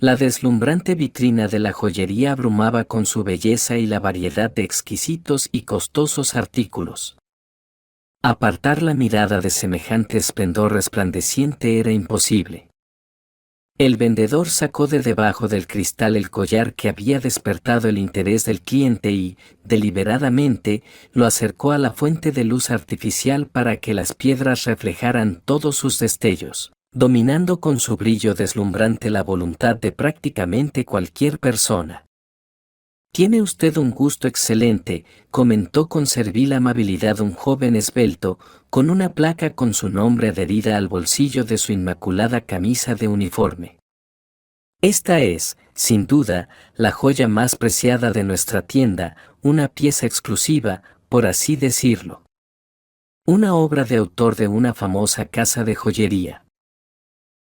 La deslumbrante vitrina de la joyería abrumaba con su belleza y la variedad de exquisitos y costosos artículos. Apartar la mirada de semejante esplendor resplandeciente era imposible. El vendedor sacó de debajo del cristal el collar que había despertado el interés del cliente y, deliberadamente, lo acercó a la fuente de luz artificial para que las piedras reflejaran todos sus destellos, dominando con su brillo deslumbrante la voluntad de prácticamente cualquier persona. «Tiene usted un gusto excelente», comentó con servil amabilidad un joven esbelto, con una placa con su nombre adherida al bolsillo de su inmaculada camisa de uniforme. «Esta es, sin duda, la joya más preciada de nuestra tienda, una pieza exclusiva, por así decirlo. Una obra de autor de una famosa casa de joyería».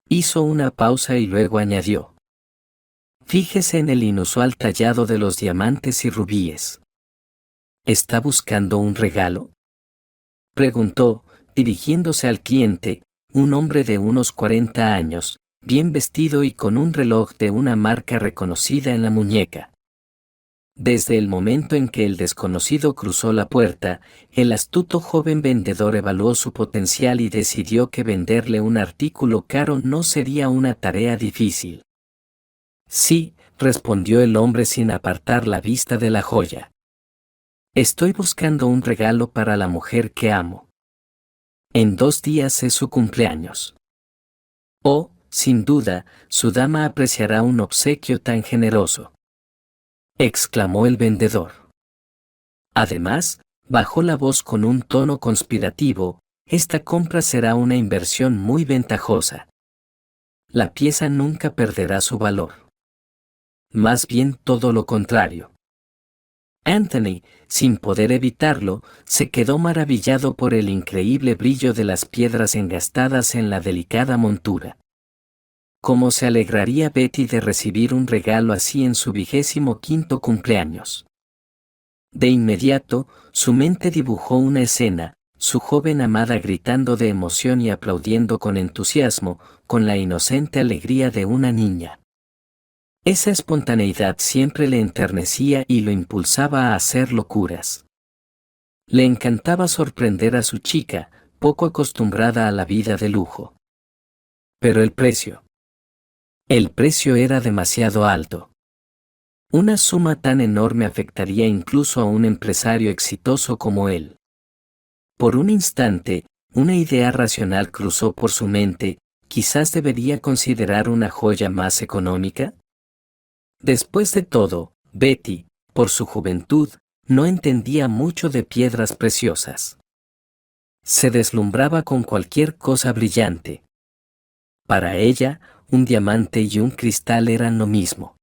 Hizo una pausa y luego añadió: «Fíjese en el inusual tallado de los diamantes y rubíes». «¿Está buscando un regalo?», preguntó, dirigiéndose al cliente, un hombre de unos 40 años, bien vestido y con un reloj de una marca reconocida en la muñeca. Desde el momento en que el desconocido cruzó la puerta, el astuto joven vendedor evaluó su potencial y decidió que venderle un artículo caro no sería una tarea difícil. «Sí», respondió el hombre sin apartar la vista de la joya. «Estoy buscando un regalo para la mujer que amo. En 2 días es su cumpleaños. Oh, sin duda, su dama apreciará un obsequio tan generoso», exclamó el vendedor. Además, bajó la voz con un tono conspirativo: «Esta compra será una inversión muy ventajosa. La pieza nunca perderá su valor. Más bien todo lo contrario». Anthony, sin poder evitarlo, se quedó maravillado por el increíble brillo de las piedras engastadas en la delicada montura. ¿Cómo se alegraría Betty de recibir un regalo así en su 25º cumpleaños? De inmediato, su mente dibujó una escena: su joven amada gritando de emoción y aplaudiendo con entusiasmo, con la inocente alegría de una niña. Esa espontaneidad siempre le enternecía y lo impulsaba a hacer locuras. Le encantaba sorprender a su chica, poco acostumbrada a la vida de lujo. Pero el precio. El precio era demasiado alto. Una suma tan enorme afectaría incluso a un empresario exitoso como él. Por un instante, una idea racional cruzó por su mente: quizás debería considerar una joya más económica. Después de todo, Betty, por su juventud, no entendía mucho de piedras preciosas. Se deslumbraba con cualquier cosa brillante. Para ella, un diamante y un cristal eran lo mismo.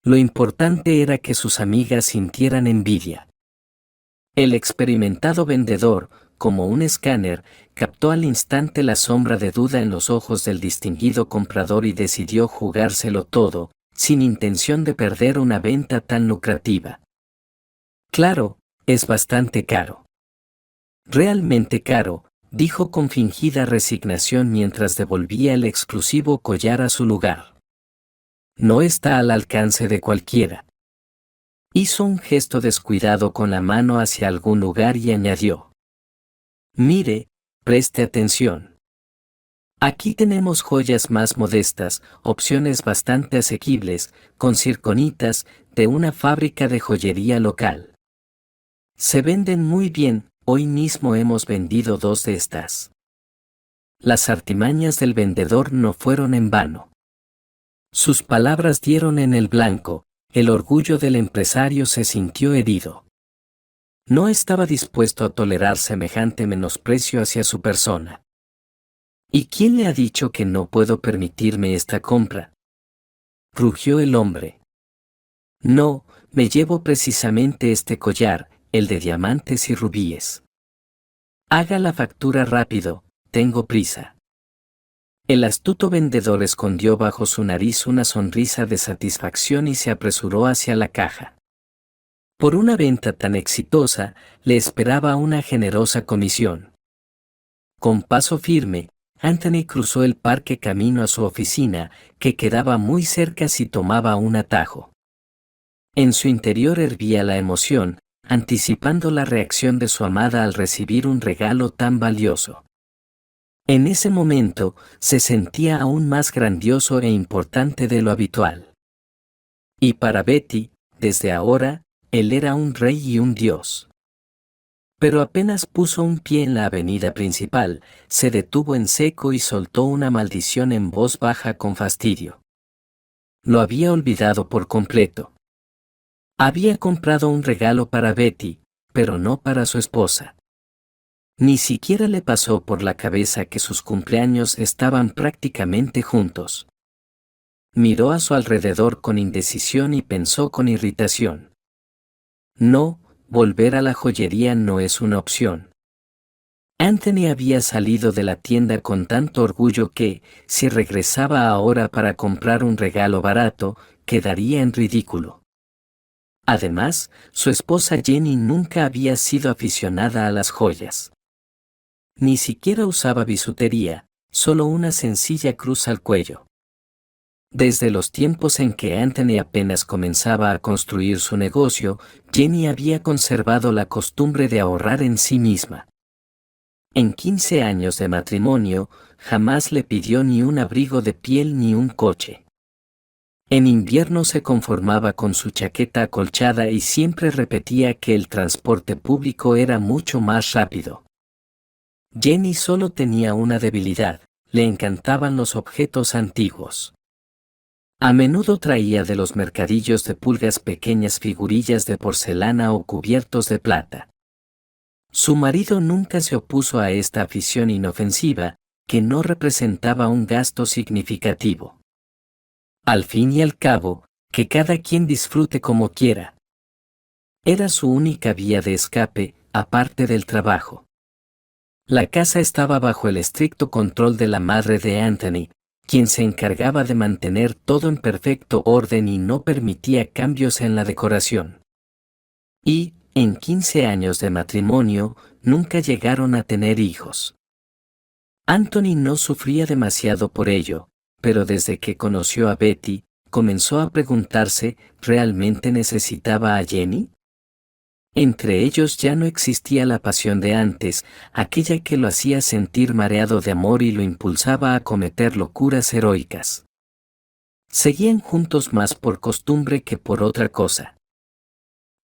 Lo importante era que sus amigas sintieran envidia. El experimentado vendedor, como un escáner, captó al instante la sombra de duda en los ojos del distinguido comprador y decidió jugárselo todo, sin intención de perder una venta tan lucrativa. «Claro, es bastante caro». «Realmente caro», dijo con fingida resignación mientras devolvía el exclusivo collar a su lugar. «No está al alcance de cualquiera». Hizo un gesto descuidado con la mano hacia algún lugar y añadió: «Mire, preste atención. Aquí tenemos joyas más modestas, opciones bastante asequibles, con zirconitas, de una fábrica de joyería local. Se venden muy bien, hoy mismo hemos vendido 2 de estas». Las artimañas del vendedor no fueron en vano. Sus palabras dieron en el blanco. El orgullo del empresario se sintió herido. No estaba dispuesto a tolerar semejante menosprecio hacia su persona. «¿Y quién le ha dicho que no puedo permitirme esta compra?», rugió el hombre. «No, me llevo precisamente este collar, el de diamantes y rubíes. Haga la factura rápido, tengo prisa». El astuto vendedor escondió bajo su nariz una sonrisa de satisfacción y se apresuró hacia la caja. Por una venta tan exitosa, le esperaba una generosa comisión. Con paso firme, Anthony cruzó el parque camino a su oficina, que quedaba muy cerca si tomaba un atajo. En su interior hervía la emoción, anticipando la reacción de su amada al recibir un regalo tan valioso. En ese momento, se sentía aún más grandioso e importante de lo habitual. Y para Betty, desde ahora, él era un rey y un dios. Pero apenas puso un pie en la avenida principal, se detuvo en seco y soltó una maldición en voz baja con fastidio. Lo había olvidado por completo. Había comprado un regalo para Betty, pero no para su esposa. Ni siquiera le pasó por la cabeza que sus cumpleaños estaban prácticamente juntos. Miró a su alrededor con indecisión y pensó con irritación. No, volver a la joyería no es una opción. Anthony había salido de la tienda con tanto orgullo que, si regresaba ahora para comprar un regalo barato, quedaría en ridículo. Además, su esposa Jenny nunca había sido aficionada a las joyas. Ni siquiera usaba bisutería, solo una sencilla cruz al cuello. Desde los tiempos en que Anthony apenas comenzaba a construir su negocio, Jenny había conservado la costumbre de ahorrar en sí misma. En 15 años de matrimonio, jamás le pidió ni un abrigo de piel ni un coche. En invierno se conformaba con su chaqueta acolchada y siempre repetía que el transporte público era mucho más rápido. Jenny solo tenía una debilidad: le encantaban los objetos antiguos. A menudo traía de los mercadillos de pulgas pequeñas figurillas de porcelana o cubiertos de plata. Su marido nunca se opuso a esta afición inofensiva, que no representaba un gasto significativo. Al fin y al cabo, que cada quien disfrute como quiera. Era su única vía de escape, aparte del trabajo. La casa estaba bajo el estricto control de la madre de Anthony, quien se encargaba de mantener todo en perfecto orden y no permitía cambios en la decoración. Y, en 15 años de matrimonio, nunca llegaron a tener hijos. Anthony no sufría demasiado por ello, pero desde que conoció a Betty, comenzó a preguntarse, ¿realmente necesitaba a Jenny? Entre ellos ya no existía la pasión de antes, aquella que lo hacía sentir mareado de amor y lo impulsaba a cometer locuras heroicas. Seguían juntos más por costumbre que por otra cosa.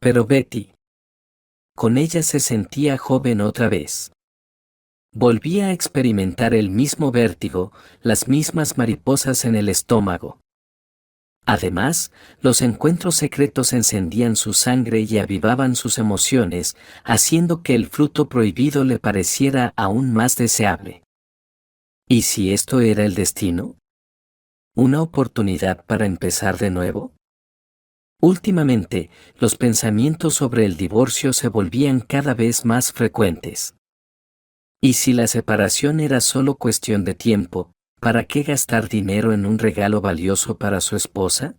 Pero Betty, con ella se sentía joven otra vez. Volvía a experimentar el mismo vértigo, las mismas mariposas en el estómago. Además, los encuentros secretos encendían su sangre y avivaban sus emociones, haciendo que el fruto prohibido le pareciera aún más deseable. ¿Y si esto era el destino? ¿Una oportunidad para empezar de nuevo? Últimamente, los pensamientos sobre el divorcio se volvían cada vez más frecuentes. ¿Y si la separación era solo cuestión de tiempo, para qué gastar dinero en un regalo valioso para su esposa?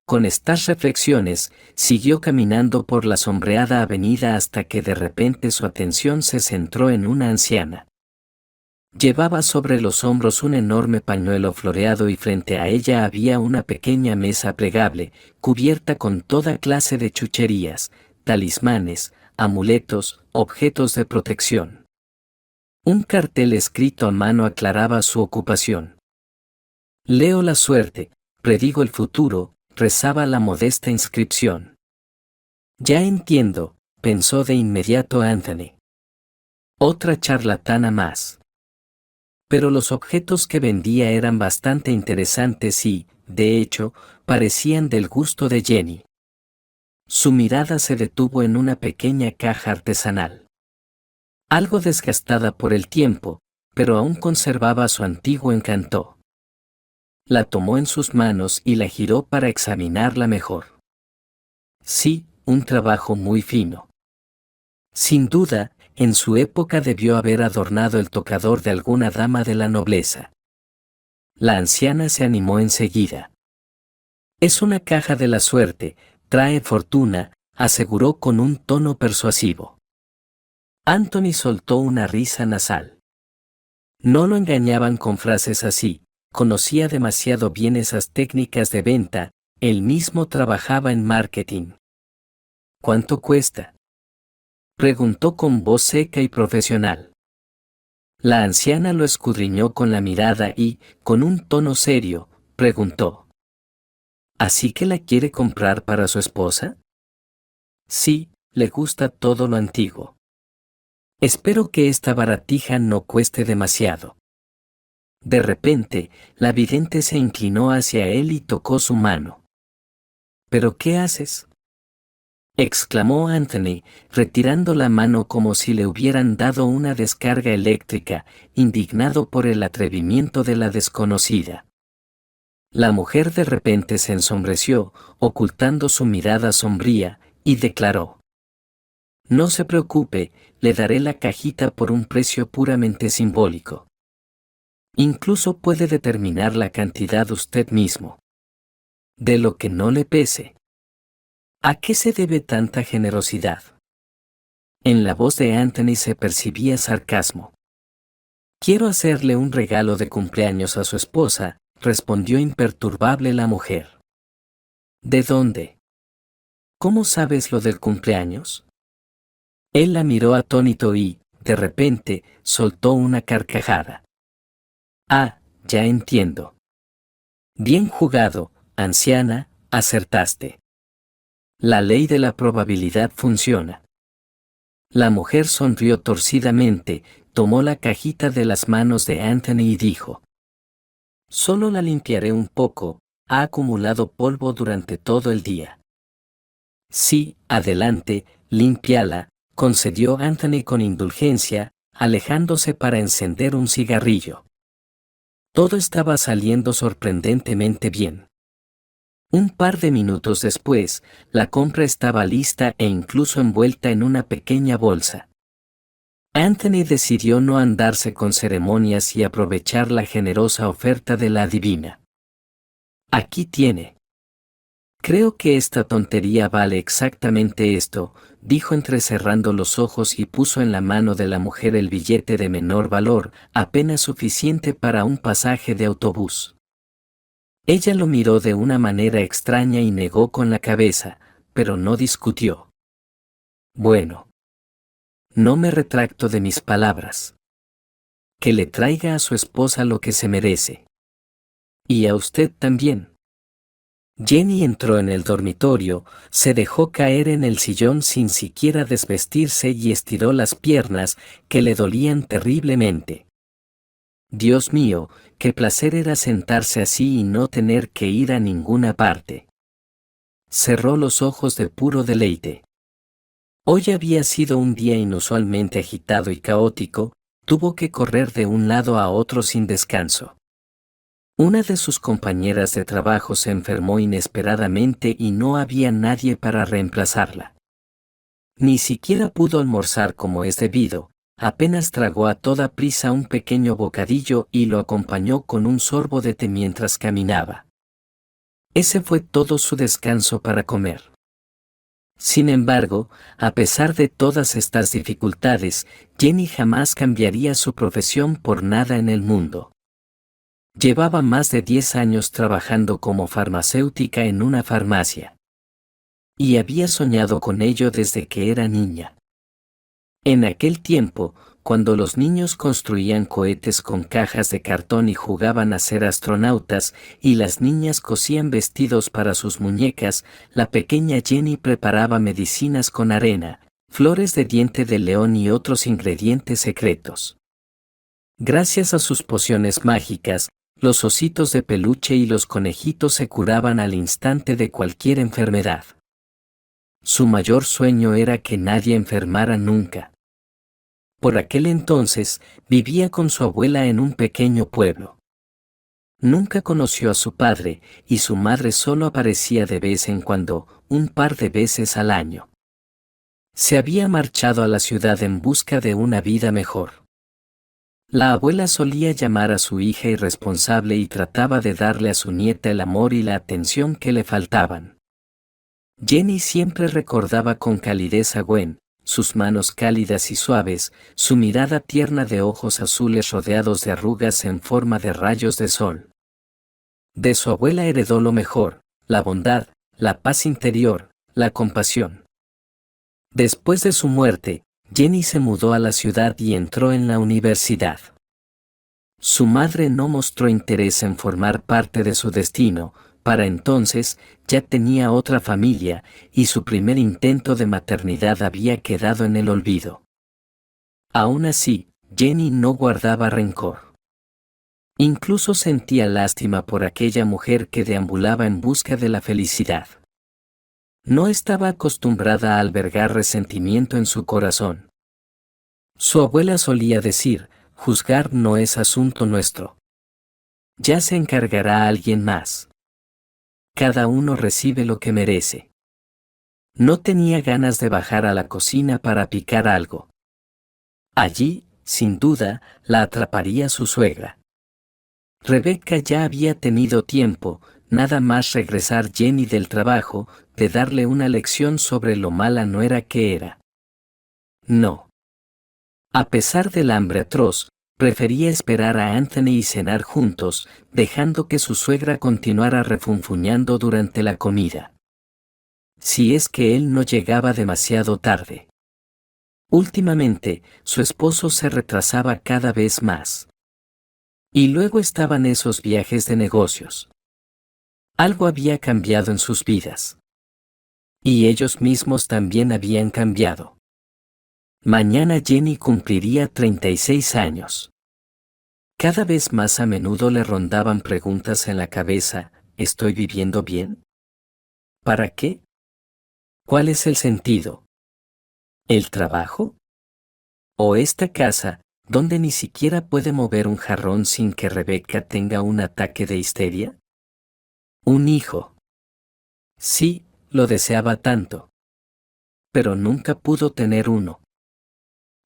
Con estas reflexiones, siguió caminando por la sombreada avenida hasta que de repente su atención se centró en una anciana. Llevaba sobre los hombros un enorme pañuelo floreado y frente a ella había una pequeña mesa plegable, cubierta con toda clase de chucherías, talismanes, amuletos, objetos de protección. Un cartel escrito a mano aclaraba su ocupación. Leo la suerte, predigo el futuro, rezaba la modesta inscripción. Ya entiendo, pensó de inmediato Anthony. Otra charlatana más. Pero los objetos que vendía eran bastante interesantes y, de hecho, parecían del gusto de Jenny. Su mirada se detuvo en una pequeña caja artesanal. Algo desgastada por el tiempo, pero aún conservaba su antiguo encanto. La tomó en sus manos y la giró para examinarla mejor. Sí, un trabajo muy fino. Sin duda, en su época debió haber adornado el tocador de alguna dama de la nobleza. La anciana se animó enseguida. Es una caja de la suerte, trae fortuna, aseguró con un tono persuasivo. Anthony soltó una risa nasal. No lo engañaban con frases así, conocía demasiado bien esas técnicas de venta, él mismo trabajaba en marketing. ¿Cuánto cuesta?, preguntó con voz seca y profesional. La anciana lo escudriñó con la mirada y, con un tono serio, preguntó: ¿Así que la quiere comprar para su esposa? Sí, le gusta todo lo antiguo. Espero que esta baratija no cueste demasiado. De repente, la vidente se inclinó hacia él y tocó su mano. ¿Pero qué haces?, exclamó Anthony, retirando la mano como si le hubieran dado una descarga eléctrica, indignado por el atrevimiento de la desconocida. La mujer de repente se ensombreció, ocultando su mirada sombría, y declaró: No se preocupe, le daré la cajita por un precio puramente simbólico. Incluso puede determinar la cantidad usted mismo. De lo que no le pese. ¿A qué se debe tanta generosidad? En la voz de Anthony se percibía sarcasmo. Quiero hacerle un regalo de cumpleaños a su esposa, respondió imperturbable la mujer. ¿De dónde? ¿Cómo sabes lo del cumpleaños? Él la miró atónito y, de repente, soltó una carcajada. Ah, ya entiendo. Bien jugado, anciana, acertaste. La ley de la probabilidad funciona. La mujer sonrió torcidamente, tomó la cajita de las manos de Anthony y dijo: Solo la limpiaré un poco, ha acumulado polvo durante todo el día. Sí, adelante, límpiala, concedió Anthony con indulgencia, alejándose para encender un cigarrillo. Todo estaba saliendo sorprendentemente bien. Un par de minutos después, la compra estaba lista e incluso envuelta en una pequeña bolsa. Anthony decidió no andarse con ceremonias y aprovechar la generosa oferta de la adivina. Aquí tiene. Creo que esta tontería vale exactamente esto, dijo entrecerrando los ojos y puso en la mano de la mujer el billete de menor valor, apenas suficiente para un pasaje de autobús. Ella lo miró de una manera extraña y negó con la cabeza, pero no discutió. Bueno. No me retracto de mis palabras. Que le traiga a su esposa lo que se merece. Y a usted también. Jenny entró en el dormitorio, se dejó caer en el sillón sin siquiera desvestirse y estiró las piernas, que le dolían terriblemente. Dios mío, qué placer era sentarse así y no tener que ir a ninguna parte. Cerró los ojos de puro deleite. Hoy había sido un día inusualmente agitado y caótico, tuvo que correr de un lado a otro sin descanso. Una de sus compañeras de trabajo se enfermó inesperadamente y no había nadie para reemplazarla. Ni siquiera pudo almorzar como es debido, apenas tragó a toda prisa un pequeño bocadillo y lo acompañó con un sorbo de té mientras caminaba. Ese fue todo su descanso para comer. Sin embargo, a pesar de todas estas dificultades, Jenny jamás cambiaría su profesión por nada en el mundo. Llevaba más de 10 años trabajando como farmacéutica en una farmacia. Y había soñado con ello desde que era niña. En aquel tiempo, cuando los niños construían cohetes con cajas de cartón y jugaban a ser astronautas, y las niñas cosían vestidos para sus muñecas, la pequeña Jenny preparaba medicinas con arena, flores de diente de león y otros ingredientes secretos. Gracias a sus pociones mágicas, los ositos de peluche y los conejitos se curaban al instante de cualquier enfermedad. Su mayor sueño era que nadie enfermara nunca. Por aquel entonces, vivía con su abuela en un pequeño pueblo. Nunca conoció a su padre, y su madre solo aparecía de vez en cuando, un par de veces al año. Se había marchado a la ciudad en busca de una vida mejor. La abuela solía llamar a su hija irresponsable y trataba de darle a su nieta el amor y la atención que le faltaban. Jenny siempre recordaba con calidez a Gwen, sus manos cálidas y suaves, su mirada tierna de ojos azules rodeados de arrugas en forma de rayos de sol. De su abuela heredó lo mejor, la bondad, la paz interior, la compasión. Después de su muerte, Jenny se mudó a la ciudad y entró en la universidad. Su madre no mostró interés en formar parte de su destino. Para entonces, ya tenía otra familia, y su primer intento de maternidad había quedado en el olvido. Aún así, Jenny no guardaba rencor. Incluso sentía lástima por aquella mujer que deambulaba en busca de la felicidad. No estaba acostumbrada a albergar resentimiento en su corazón. Su abuela solía decir: juzgar no es asunto nuestro. Ya se encargará alguien más. Cada uno recibe lo que merece. No tenía ganas de bajar a la cocina para picar algo. Allí, sin duda, la atraparía su suegra. Rebecca ya había tenido tiempo, nada más regresar Jenny del trabajo, de darle una lección sobre lo mala nuera que era. No. A pesar del hambre atroz, prefería esperar a Anthony y cenar juntos, dejando que su suegra continuara refunfuñando durante la comida. Si es que él no llegaba demasiado tarde. Últimamente, su esposo se retrasaba cada vez más. Y luego estaban esos viajes de negocios. Algo había cambiado en sus vidas. Y ellos mismos también habían cambiado. Mañana Jenny cumpliría 36 años. Cada vez más a menudo le rondaban preguntas en la cabeza: ¿estoy viviendo bien? ¿Para qué? ¿Cuál es el sentido? ¿El trabajo? ¿O esta casa, donde ni siquiera puede mover un jarrón sin que Rebecca tenga un ataque de histeria? Un hijo. Sí, lo deseaba tanto. Pero nunca pudo tener uno.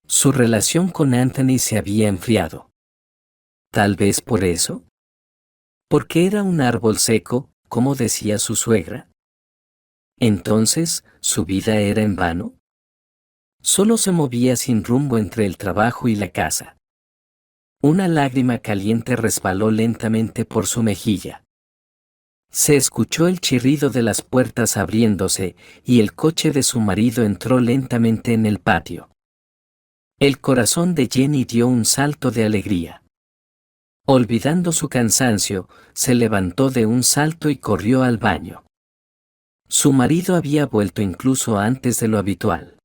Su relación con Anthony se había enfriado. Tal vez por eso. Porque era un árbol seco, como decía su suegra. Entonces, ¿su vida era en vano? Solo se movía sin rumbo entre el trabajo y la casa. Una lágrima caliente resbaló lentamente por su mejilla. Se escuchó el chirrido de las puertas abriéndose, y el coche de su marido entró lentamente en el patio. El corazón de Jenny dio un salto de alegría. Olvidando su cansancio, se levantó de un salto y corrió al baño. Su marido había vuelto incluso antes de lo habitual.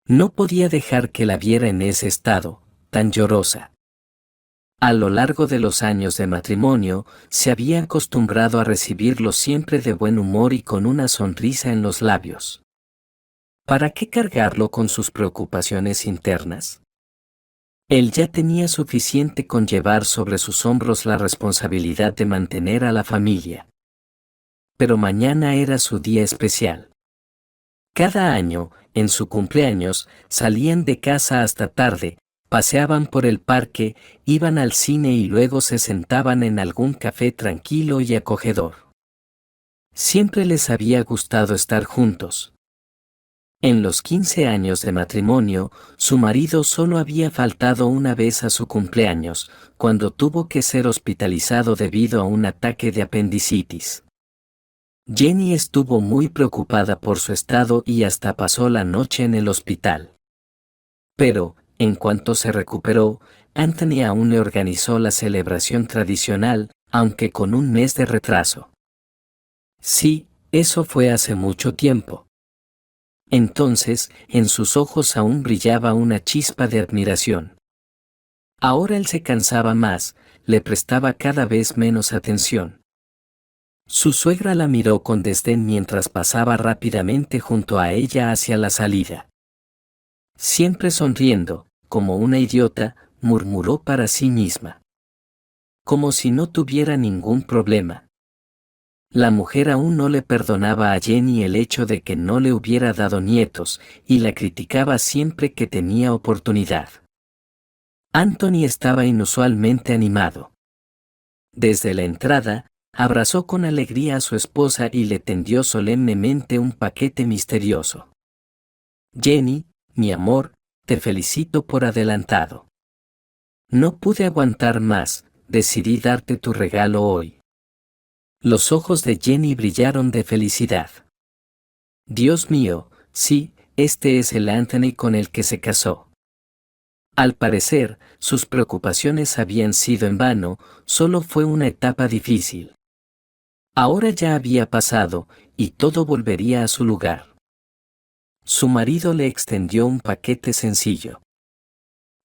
No podía dejar que la viera en ese estado, tan llorosa. A lo largo de los años de matrimonio, se había acostumbrado a recibirlo siempre de buen humor y con una sonrisa en los labios. ¿Para qué cargarlo con sus preocupaciones internas? Él ya tenía suficiente con llevar sobre sus hombros la responsabilidad de mantener a la familia. Pero mañana era su día especial. Cada año, en su cumpleaños, salían de casa hasta tarde, paseaban por el parque, iban al cine y luego se sentaban en algún café tranquilo y acogedor. Siempre les había gustado estar juntos. En los 15 años de matrimonio, su marido solo había faltado una vez a su cumpleaños, cuando tuvo que ser hospitalizado debido a un ataque de apendicitis. Jenny estuvo muy preocupada por su estado y hasta pasó la noche en el hospital. Pero, en cuanto se recuperó, Anthony aún le organizó la celebración tradicional, aunque con un mes de retraso. Sí, eso fue hace mucho tiempo. Entonces, en sus ojos aún brillaba una chispa de admiración. Ahora él se cansaba más, le prestaba cada vez menos atención. Su suegra la miró con desdén mientras pasaba rápidamente junto a ella hacia la salida. Siempre sonriendo, como una idiota, murmuró para sí misma. Como si no tuviera ningún problema. La mujer aún no le perdonaba a Jenny el hecho de que no le hubiera dado nietos, y la criticaba siempre que tenía oportunidad. Anthony estaba inusualmente animado. Desde la entrada, abrazó con alegría a su esposa y le tendió solemnemente un paquete misterioso. Jenny, mi amor, te felicito por adelantado. No pude aguantar más, decidí darte tu regalo hoy. Los ojos de Jenny brillaron de felicidad. Dios mío, sí, este es el Anthony con el que se casó. Al parecer, sus preocupaciones habían sido en vano, solo fue una etapa difícil. Ahora ya había pasado, y todo volvería a su lugar. Su marido le extendió un paquete sencillo.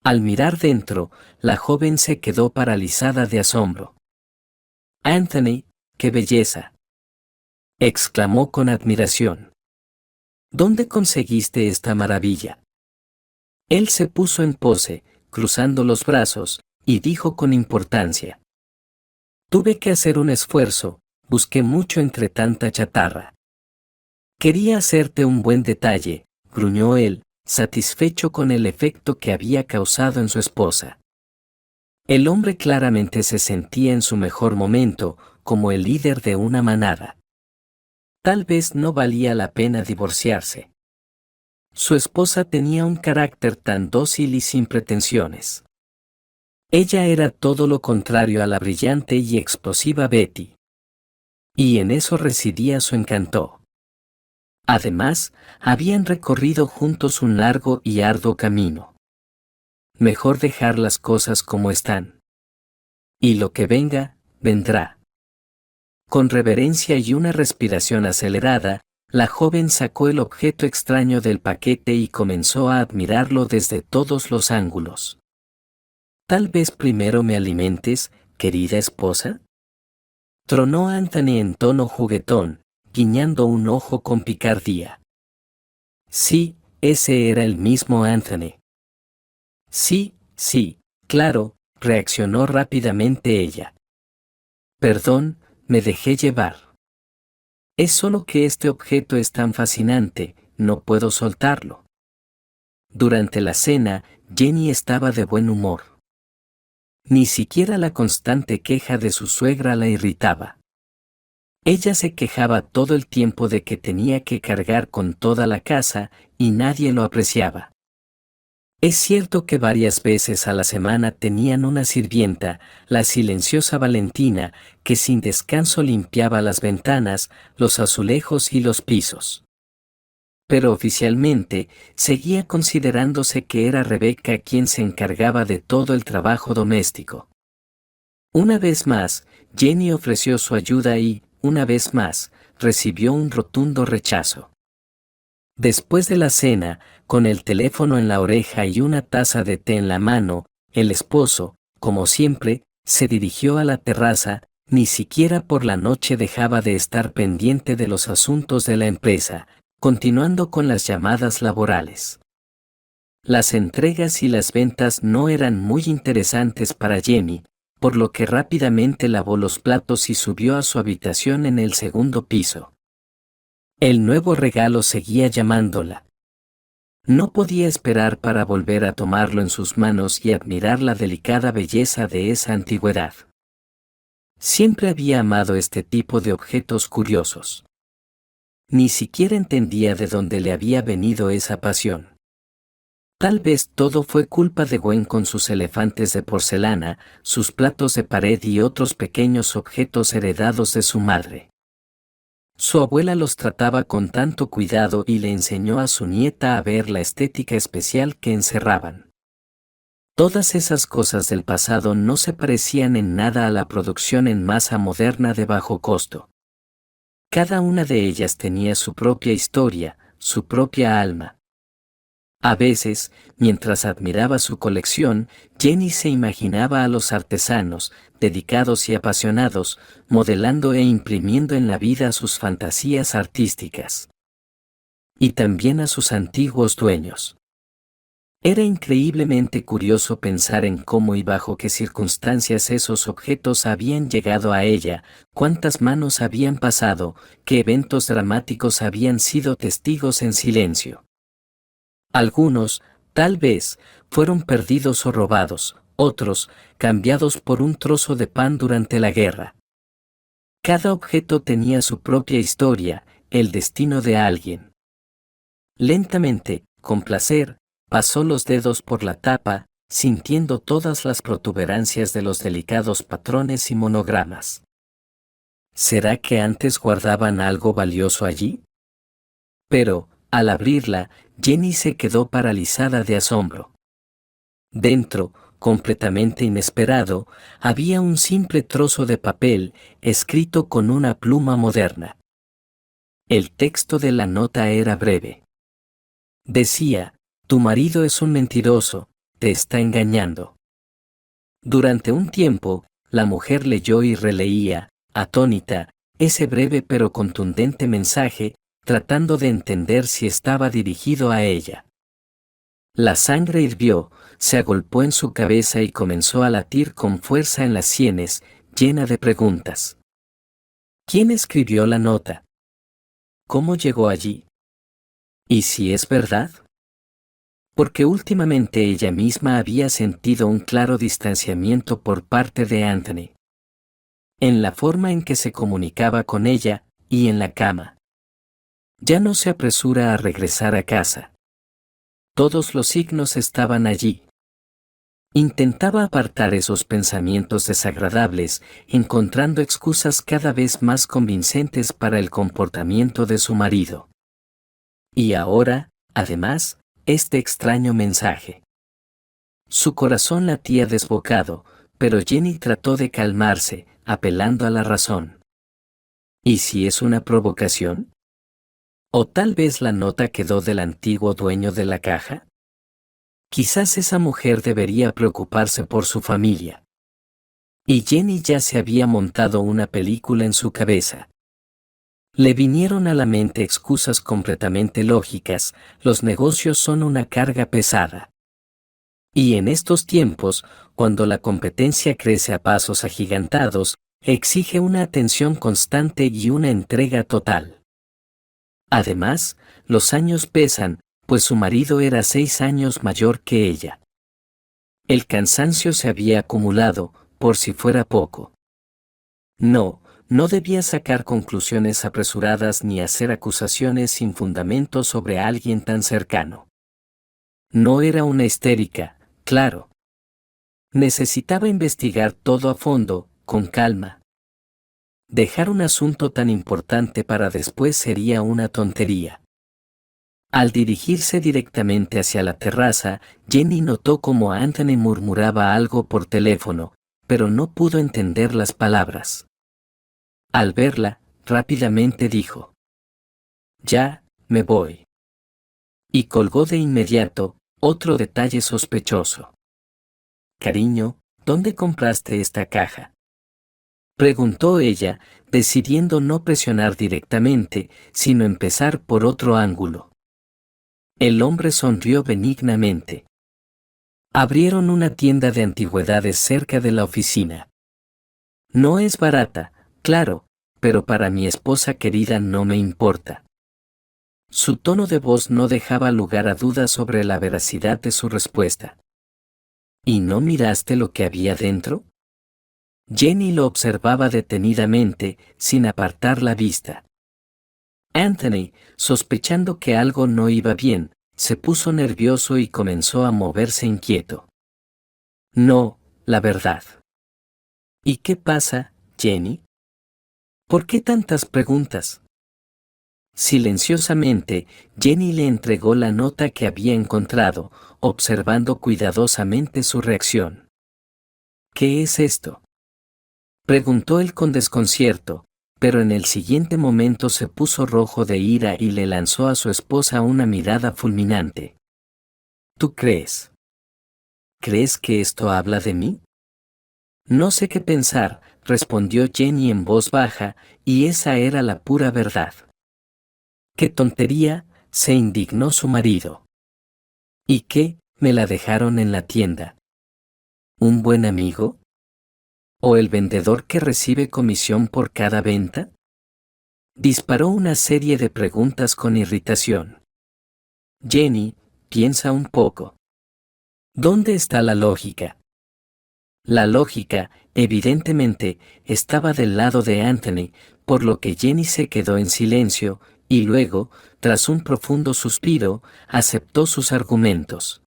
Al mirar dentro, la joven se quedó paralizada de asombro. Anthony, ¡qué belleza!, exclamó con admiración. ¿Dónde conseguiste esta maravilla? Él se puso en pose, cruzando los brazos, y dijo con importancia. Tuve que hacer un esfuerzo, busqué mucho entre tanta chatarra. Quería hacerte un buen detalle, gruñó él, satisfecho con el efecto que había causado en su esposa. El hombre claramente se sentía en su mejor momento, como el líder de una manada. Tal vez no valía la pena divorciarse. Su esposa tenía un carácter tan dócil y sin pretensiones. Ella era todo lo contrario a la brillante y explosiva Betty. Y en eso residía su encanto. Además, habían recorrido juntos un largo y arduo camino. Mejor dejar las cosas como están. Y lo que venga, vendrá. Con reverencia y una respiración acelerada, la joven sacó el objeto extraño del paquete y comenzó a admirarlo desde todos los ángulos. Tal vez primero me alimentes, querida esposa. Tronó Anthony en tono juguetón, guiñando un ojo con picardía. Sí, ese era el mismo Anthony. Sí, sí, claro, reaccionó rápidamente ella. Perdón, me dejé llevar. Es solo que este objeto es tan fascinante, no puedo soltarlo. Durante la cena, Jenny estaba de buen humor. Ni siquiera la constante queja de su suegra la irritaba. Ella se quejaba todo el tiempo de que tenía que cargar con toda la casa, y nadie lo apreciaba. Es cierto que varias veces a la semana tenían una sirvienta, la silenciosa Valentina, que sin descanso limpiaba las ventanas, los azulejos y los pisos. Pero oficialmente, seguía considerándose que era Rebeca quien se encargaba de todo el trabajo doméstico. Una vez más, Jenny ofreció su ayuda y, una vez más, recibió un rotundo rechazo. Después de la cena, con el teléfono en la oreja y una taza de té en la mano, el esposo, como siempre, se dirigió a la terraza, ni siquiera por la noche dejaba de estar pendiente de los asuntos de la empresa, continuando con las llamadas laborales. Las entregas y las ventas no eran muy interesantes para Jenny, por lo que rápidamente lavó los platos y subió a su habitación en el segundo piso. El nuevo regalo seguía llamándola. No podía esperar para volver a tomarlo en sus manos y admirar la delicada belleza de esa antigüedad. Siempre había amado este tipo de objetos curiosos. Ni siquiera entendía de dónde le había venido esa pasión. Tal vez todo fue culpa de Gwen con sus elefantes de porcelana, sus platos de pared y otros pequeños objetos heredados de su madre. Su abuela los trataba con tanto cuidado y le enseñó a su nieta a ver la estética especial que encerraban. Todas esas cosas del pasado no se parecían en nada a la producción en masa moderna de bajo costo. Cada una de ellas tenía su propia historia, su propia alma. A veces, mientras admiraba su colección, Jenny se imaginaba a los artesanos, dedicados y apasionados, modelando e imprimiendo en la vida sus fantasías artísticas. Y también a sus antiguos dueños. Era increíblemente curioso pensar en cómo y bajo qué circunstancias esos objetos habían llegado a ella, cuántas manos habían pasado, qué eventos dramáticos habían sido testigos en silencio. Algunos, tal vez, fueron perdidos o robados, otros, cambiados por un trozo de pan durante la guerra. Cada objeto tenía su propia historia, el destino de alguien. Lentamente, con placer, pasó los dedos por la tapa, sintiendo todas las protuberancias de los delicados patrones y monogramas. ¿Será que antes guardaban algo valioso allí? Pero, al abrirla, Jenny se quedó paralizada de asombro. Dentro, completamente inesperado, había un simple trozo de papel, escrito con una pluma moderna. El texto de la nota era breve. Decía: tu marido es un mentiroso, te está engañando. Durante un tiempo, la mujer leyó y releía, atónita, ese breve pero contundente mensaje, tratando de entender si estaba dirigido a ella. La sangre hirvió, se agolpó en su cabeza y comenzó a latir con fuerza en las sienes, llena de preguntas. ¿Quién escribió la nota? ¿Cómo llegó allí? ¿Y si es verdad? Porque últimamente ella misma había sentido un claro distanciamiento por parte de Anthony. En la forma en que se comunicaba con ella, y en la cama. Ya no se apresura a regresar a casa. Todos los signos estaban allí. Intentaba apartar esos pensamientos desagradables, encontrando excusas cada vez más convincentes para el comportamiento de su marido. Y ahora, además, este extraño mensaje. Su corazón latía desbocado, pero Jenny trató de calmarse, apelando a la razón. ¿Y si es una provocación? ¿O tal vez la nota quedó del antiguo dueño de la caja? Quizás esa mujer debería preocuparse por su familia. Y Jenny ya se había montado una película en su cabeza. Le vinieron a la mente excusas completamente lógicas: los negocios son una carga pesada. Y en estos tiempos, cuando la competencia crece a pasos agigantados, exige una atención constante y una entrega total. Además, los años pesan, pues su marido era 6 años mayor que ella. El cansancio se había acumulado, por si fuera poco. No debía sacar conclusiones apresuradas ni hacer acusaciones sin fundamento sobre alguien tan cercano. No era una histérica, claro. Necesitaba investigar todo a fondo, con calma. Dejar un asunto tan importante para después sería una tontería. Al dirigirse directamente hacia la terraza, Jenny notó cómo Anthony murmuraba algo por teléfono, pero no pudo entender las palabras. Al verla, rápidamente dijo: «Ya, me voy». Y colgó de inmediato, otro detalle sospechoso. «Cariño, ¿dónde compraste esta caja?», preguntó ella, decidiendo no presionar directamente, sino empezar por otro ángulo. El hombre sonrió benignamente. Abrieron una tienda de antigüedades cerca de la oficina. No es barata, claro, pero para mi esposa querida no me importa. Su tono de voz no dejaba lugar a dudas sobre la veracidad de su respuesta. ¿Y no miraste lo que había dentro? Jenny lo observaba detenidamente, sin apartar la vista. Anthony, sospechando que algo no iba bien, se puso nervioso y comenzó a moverse inquieto. No, la verdad. ¿Y qué pasa, Jenny? ¿Por qué tantas preguntas? Silenciosamente, Jenny le entregó la nota que había encontrado, observando cuidadosamente su reacción. ¿Qué es esto?, preguntó él con desconcierto, pero en el siguiente momento se puso rojo de ira y le lanzó a su esposa una mirada fulminante. ¿Tú crees? ¿Crees que esto habla de mí? No sé qué pensar, respondió Jenny en voz baja, y esa era la pura verdad. ¡Qué tontería!, se indignó su marido. ¿Y qué, me la dejaron en la tienda? ¿Un buen amigo? ¿O el vendedor que recibe comisión por cada venta? Disparó una serie de preguntas con irritación. Jenny, piensa un poco. ¿Dónde está la lógica? La lógica, evidentemente, estaba del lado de Anthony, por lo que Jenny se quedó en silencio, y luego, tras un profundo suspiro, aceptó sus argumentos.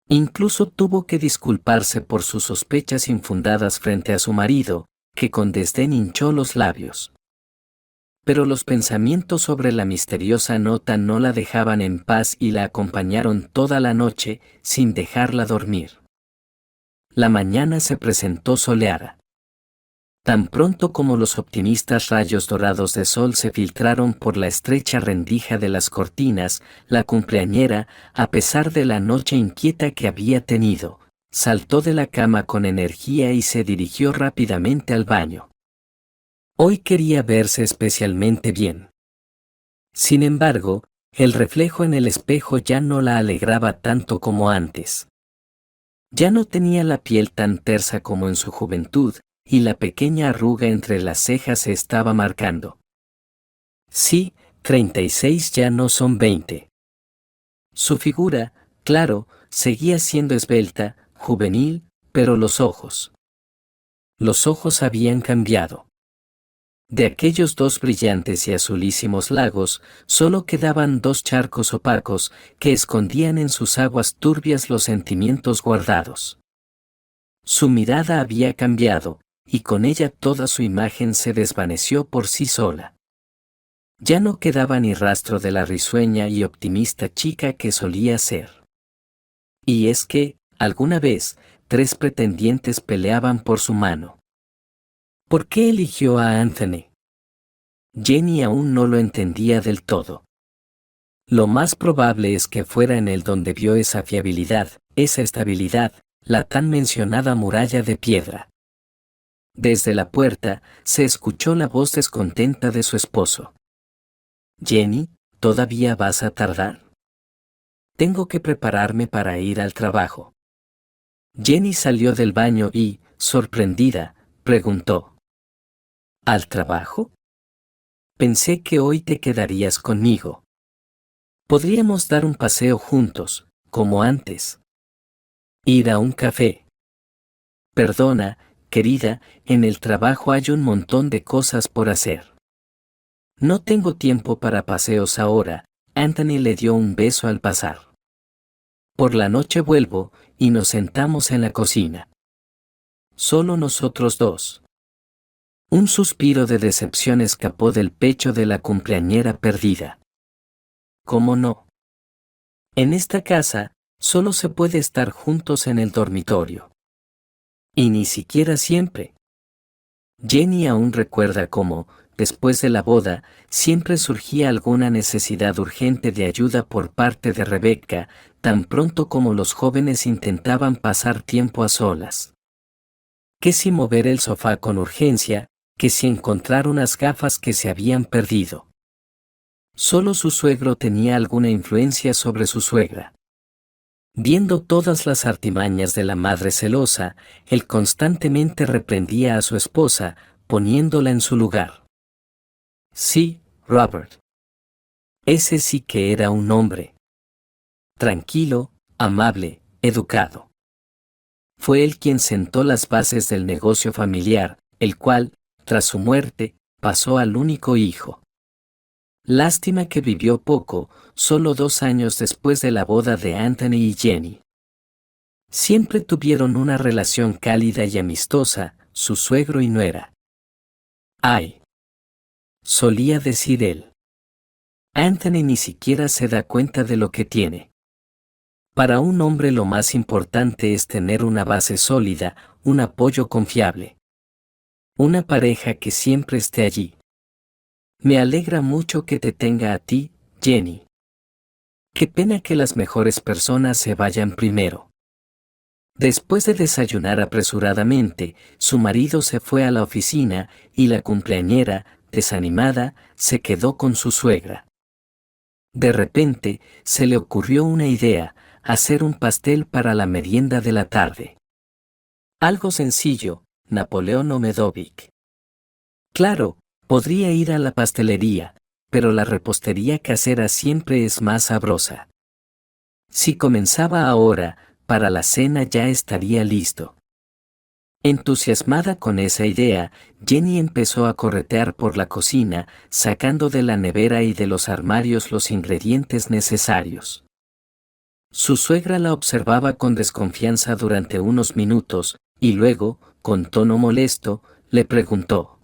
Incluso tuvo que disculparse por sus sospechas infundadas frente a su marido, que con desdén hinchó los labios. Pero los pensamientos sobre la misteriosa nota no la dejaban en paz y la acompañaron toda la noche, sin dejarla dormir. La mañana se presentó soleada. Tan pronto como los optimistas rayos dorados de sol se filtraron por la estrecha rendija de las cortinas, la cumpleañera, a pesar de la noche inquieta que había tenido, saltó de la cama con energía y se dirigió rápidamente al baño. Hoy quería verse especialmente bien. Sin embargo, el reflejo en el espejo ya no la alegraba tanto como antes. Ya no tenía la piel tan tersa como en su juventud, y la pequeña arruga entre las cejas se estaba marcando. Sí, 36 ya no son 20. Su figura, claro, seguía siendo esbelta, juvenil, pero los ojos. Los ojos habían cambiado. De aquellos dos brillantes y azulísimos lagos, solo quedaban dos charcos opacos que escondían en sus aguas turbias los sentimientos guardados. Su mirada había cambiado, y con ella toda su imagen se desvaneció por sí sola. Ya no quedaba ni rastro de la risueña y optimista chica que solía ser. Y es que, alguna vez, 3 pretendientes peleaban por su mano. ¿Por qué eligió a Anthony? Jenny aún no lo entendía del todo. Lo más probable es que fuera en él donde vio esa fiabilidad, esa estabilidad, la tan mencionada muralla de piedra. Desde la puerta, se escuchó la voz descontenta de su esposo. «Jenny, ¿todavía vas a tardar? Tengo que prepararme para ir al trabajo». Jenny salió del baño y, sorprendida, preguntó. ¿Al trabajo? Pensé que hoy te quedarías conmigo. Podríamos dar un paseo juntos, como antes. Ir a un café. Perdona, querida, en el trabajo hay un montón de cosas por hacer. No tengo tiempo para paseos ahora. Anthony le dio un beso al pasar. Por la noche vuelvo, y nos sentamos en la cocina. Solo nosotros dos. Un suspiro de decepción escapó del pecho de la cumpleañera perdida. ¿Cómo no? En esta casa, solo se puede estar juntos en el dormitorio. Y ni siquiera siempre. Jenny aún recuerda cómo, después de la boda, siempre surgía alguna necesidad urgente de ayuda por parte de Rebecca, tan pronto como los jóvenes intentaban pasar tiempo a solas. Que si mover el sofá con urgencia, que si encontrar unas gafas que se habían perdido. Solo su suegro tenía alguna influencia sobre su suegra. Viendo todas las artimañas de la madre celosa, él constantemente reprendía a su esposa, poniéndola en su lugar. Sí, Robert. Ese sí que era un hombre. Tranquilo, amable, educado. Fue él quien sentó las bases del negocio familiar, el cual, tras su muerte, pasó al único hijo. Lástima que vivió poco, solo 2 años después de la boda de Anthony y Jenny. Siempre tuvieron una relación cálida y amistosa, su suegro y nuera. ¡Ay!, solía decir él. Anthony ni siquiera se da cuenta de lo que tiene. Para un hombre lo más importante es tener una base sólida, un apoyo confiable. Una pareja que siempre esté allí. Me alegra mucho que te tenga a ti, Jenny. Qué pena que las mejores personas se vayan primero. Después de desayunar apresuradamente, su marido se fue a la oficina y la cumpleañera, desanimada, se quedó con su suegra. De repente, se le ocurrió una idea, hacer un pastel para la merienda de la tarde. Algo sencillo, Napoleón Omedovic. Claro, podría ir a la pastelería, pero la repostería casera siempre es más sabrosa. Si comenzaba ahora, para la cena ya estaría listo. Entusiasmada con esa idea, Jenny empezó a corretear por la cocina, sacando de la nevera y de los armarios los ingredientes necesarios. Su suegra la observaba con desconfianza durante unos minutos, y luego, con tono molesto, le preguntó: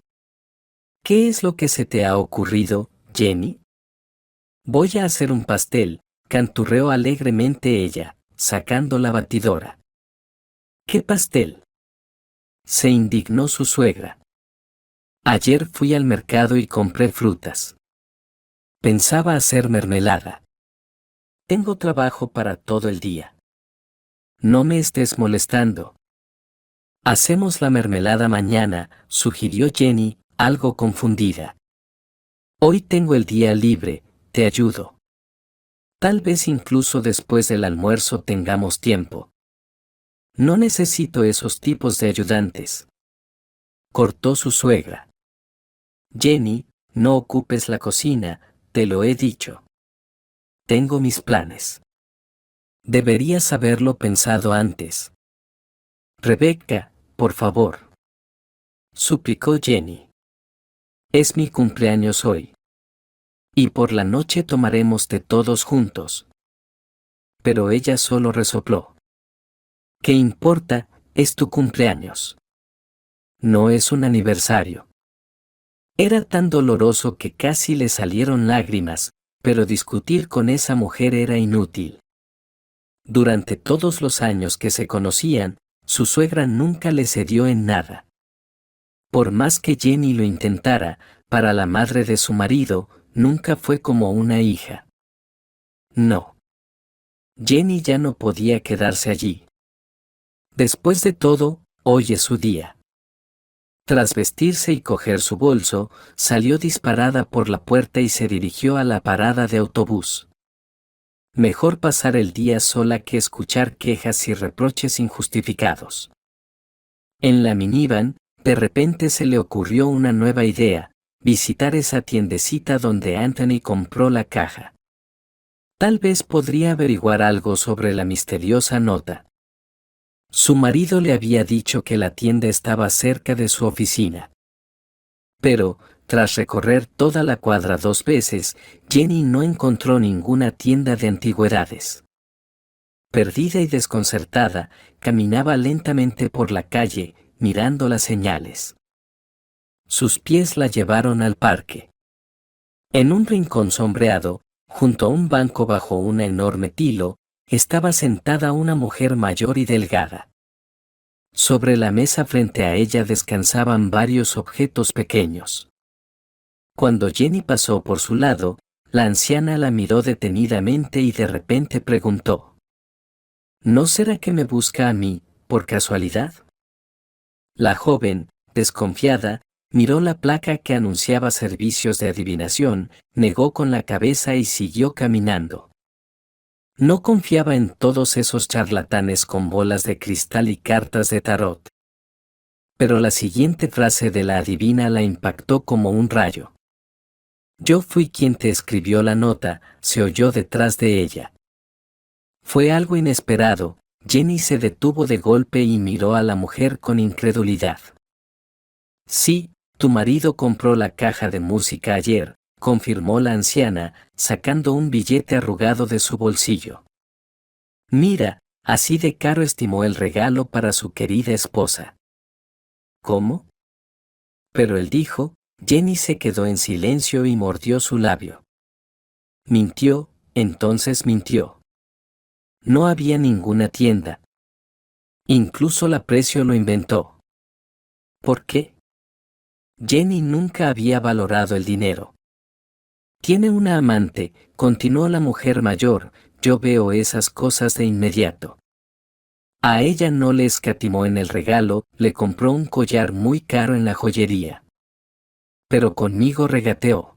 ¿Qué es lo que se te ha ocurrido, Jenny? Voy a hacer un pastel, canturreó alegremente ella, sacando la batidora. ¿Qué pastel?, se indignó su suegra. Ayer fui al mercado y compré frutas. Pensaba hacer mermelada. Tengo trabajo para todo el día. No me estés molestando. Hacemos la mermelada mañana, sugirió Jenny, algo confundida. Hoy tengo el día libre, te ayudo. Tal vez incluso después del almuerzo tengamos tiempo. No necesito esos tipos de ayudantes, cortó su suegra. Jenny, no ocupes la cocina, te lo he dicho. Tengo mis planes. Deberías haberlo pensado antes. Rebecca, por favor, suplicó Jenny. Es mi cumpleaños hoy. Y por la noche tomaremos té todos juntos. Pero ella solo resopló. ¿Qué importa? Es tu cumpleaños. No es un aniversario. Era tan doloroso que casi le salieron lágrimas, pero discutir con esa mujer era inútil. Durante todos los años que se conocían, su suegra nunca le cedió en nada. Por más que Jenny lo intentara, para la madre de su marido, nunca fue como una hija. No. Jenny ya no podía quedarse allí. Después de todo, hoy es su día. Tras vestirse y coger su bolso, salió disparada por la puerta y se dirigió a la parada de autobús. Mejor pasar el día sola que escuchar quejas y reproches injustificados. En la minivan, de repente se le ocurrió una nueva idea: visitar esa tiendecita donde Anthony compró la caja. Tal vez podría averiguar algo sobre la misteriosa nota. Su marido le había dicho que la tienda estaba cerca de su oficina. Pero, tras recorrer toda la cuadra 2 veces, Jenny no encontró ninguna tienda de antigüedades. Perdida y desconcertada, caminaba lentamente por la calle, mirando las señales. Sus pies la llevaron al parque. En un rincón sombreado, junto a un banco bajo una enorme tilo, estaba sentada una mujer mayor y delgada. Sobre la mesa frente a ella descansaban varios objetos pequeños. Cuando Jenny pasó por su lado, la anciana la miró detenidamente y de repente preguntó: ¿No será que me busca a mí, por casualidad? La joven, desconfiada, miró la placa que anunciaba servicios de adivinación, negó con la cabeza y siguió caminando. No confiaba en todos esos charlatanes con bolas de cristal y cartas de tarot. Pero la siguiente frase de la adivina la impactó como un rayo. Yo fui quien te escribió la nota, se oyó detrás de ella. Fue algo inesperado. Jenny se detuvo de golpe y miró a la mujer con incredulidad. Sí, tu marido compró la caja de música ayer, confirmó la anciana, sacando un billete arrugado de su bolsillo. Mira, así de caro estimó el regalo para su querida esposa. ¿Cómo? Pero él dijo. Jenny se quedó en silencio y mordió su labio. Mintió, entonces mintió. No había ninguna tienda. Incluso el precio lo inventó. ¿Por qué? Jenny nunca había valorado el dinero. Tiene una amante, continuó la mujer mayor, yo veo esas cosas de inmediato. A ella no le escatimó en el regalo, le compró un collar muy caro en la joyería. Pero conmigo regateó.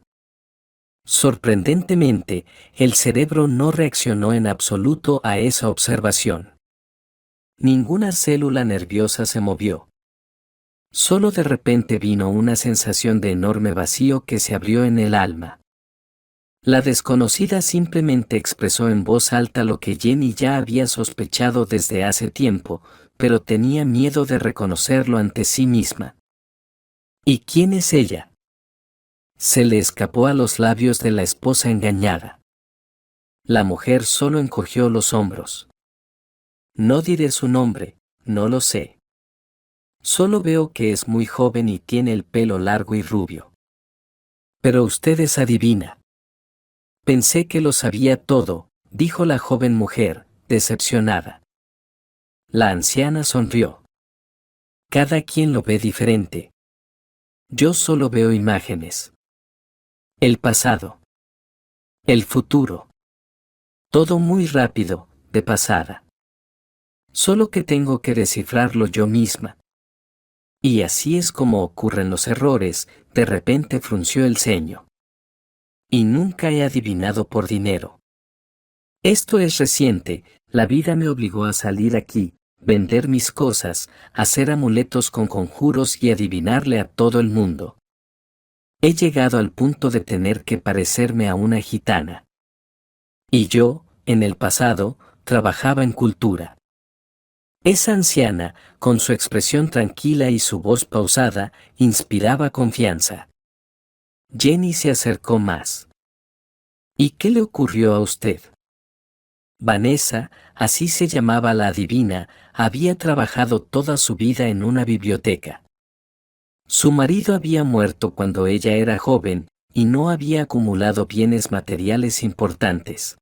Sorprendentemente, el cerebro no reaccionó en absoluto a esa observación. Ninguna célula nerviosa se movió. Solo de repente vino una sensación de enorme vacío que se abrió en el alma. La desconocida simplemente expresó en voz alta lo que Jenny ya había sospechado desde hace tiempo: pero tenía miedo de reconocerlo ante sí misma. ¿Y quién es ella? Se le escapó a los labios de la esposa engañada. La mujer solo encogió los hombros. No diré su nombre, no lo sé. Solo veo que es muy joven y tiene el pelo largo y rubio. Pero usted es adivina. Pensé que lo sabía todo, dijo la joven mujer, decepcionada. La anciana sonrió. Cada quien lo ve diferente. Yo solo veo imágenes. El pasado. El futuro. Todo muy rápido, de pasada. Solo que tengo que descifrarlo yo misma. Y así es como ocurren los errores, de repente frunció el ceño. Y nunca he adivinado por dinero. Esto es reciente, la vida me obligó a salir aquí, vender mis cosas, hacer amuletos con conjuros y adivinarle a todo el mundo. He llegado al punto de tener que parecerme a una gitana. Y yo, en el pasado, trabajaba en cultura. Esa anciana, con su expresión tranquila y su voz pausada, inspiraba confianza. Jenny se acercó más. ¿Y qué le ocurrió a usted? Vanessa, así se llamaba la adivina, había trabajado toda su vida en una biblioteca. Su marido había muerto cuando ella era joven, y no había acumulado bienes materiales importantes.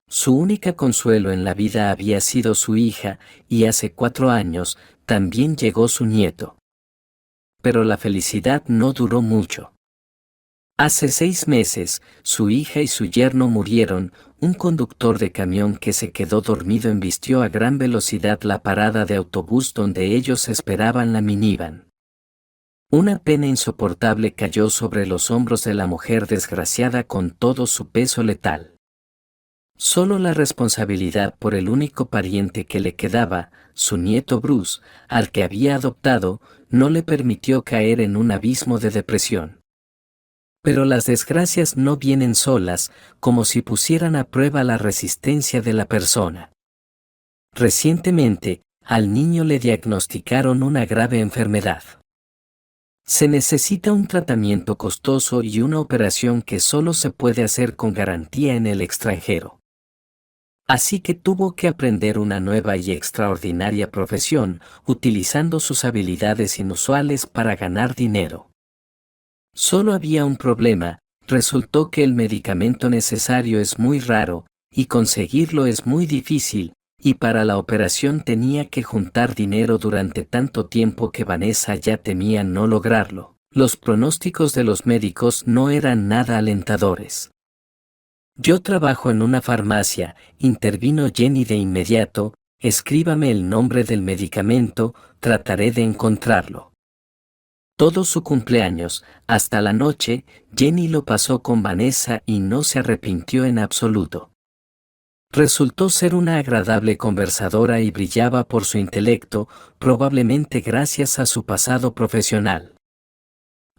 Su única consuelo en la vida había sido su hija, y hace 4 años, también llegó su nieto. Pero la felicidad no duró mucho. Hace 6 meses, su hija y su yerno murieron. Un conductor de camión que se quedó dormido embistió a gran velocidad la parada de autobús donde ellos esperaban la minivan. Una pena insoportable cayó sobre los hombros de la mujer desgraciada con todo su peso letal. Solo la responsabilidad por el único pariente que le quedaba, su nieto Bruce, al que había adoptado, no le permitió caer en un abismo de depresión. Pero las desgracias no vienen solas, como si pusieran a prueba la resistencia de la persona. Recientemente, al niño le diagnosticaron una grave enfermedad. Se necesita un tratamiento costoso y una operación que solo se puede hacer con garantía en el extranjero. Así que tuvo que aprender una nueva y extraordinaria profesión, utilizando sus habilidades inusuales para ganar dinero. Solo había un problema, resultó que el medicamento necesario es muy raro, y conseguirlo es muy difícil, y para la operación tenía que juntar dinero durante tanto tiempo que Vanessa ya temía no lograrlo. Los pronósticos de los médicos no eran nada alentadores. Yo trabajo en una farmacia, intervino Jenny de inmediato, escríbame el nombre del medicamento, trataré de encontrarlo. Todo su cumpleaños, hasta la noche, Jenny lo pasó con Vanessa y no se arrepintió en absoluto. Resultó ser una agradable conversadora y brillaba por su intelecto, probablemente gracias a su pasado profesional.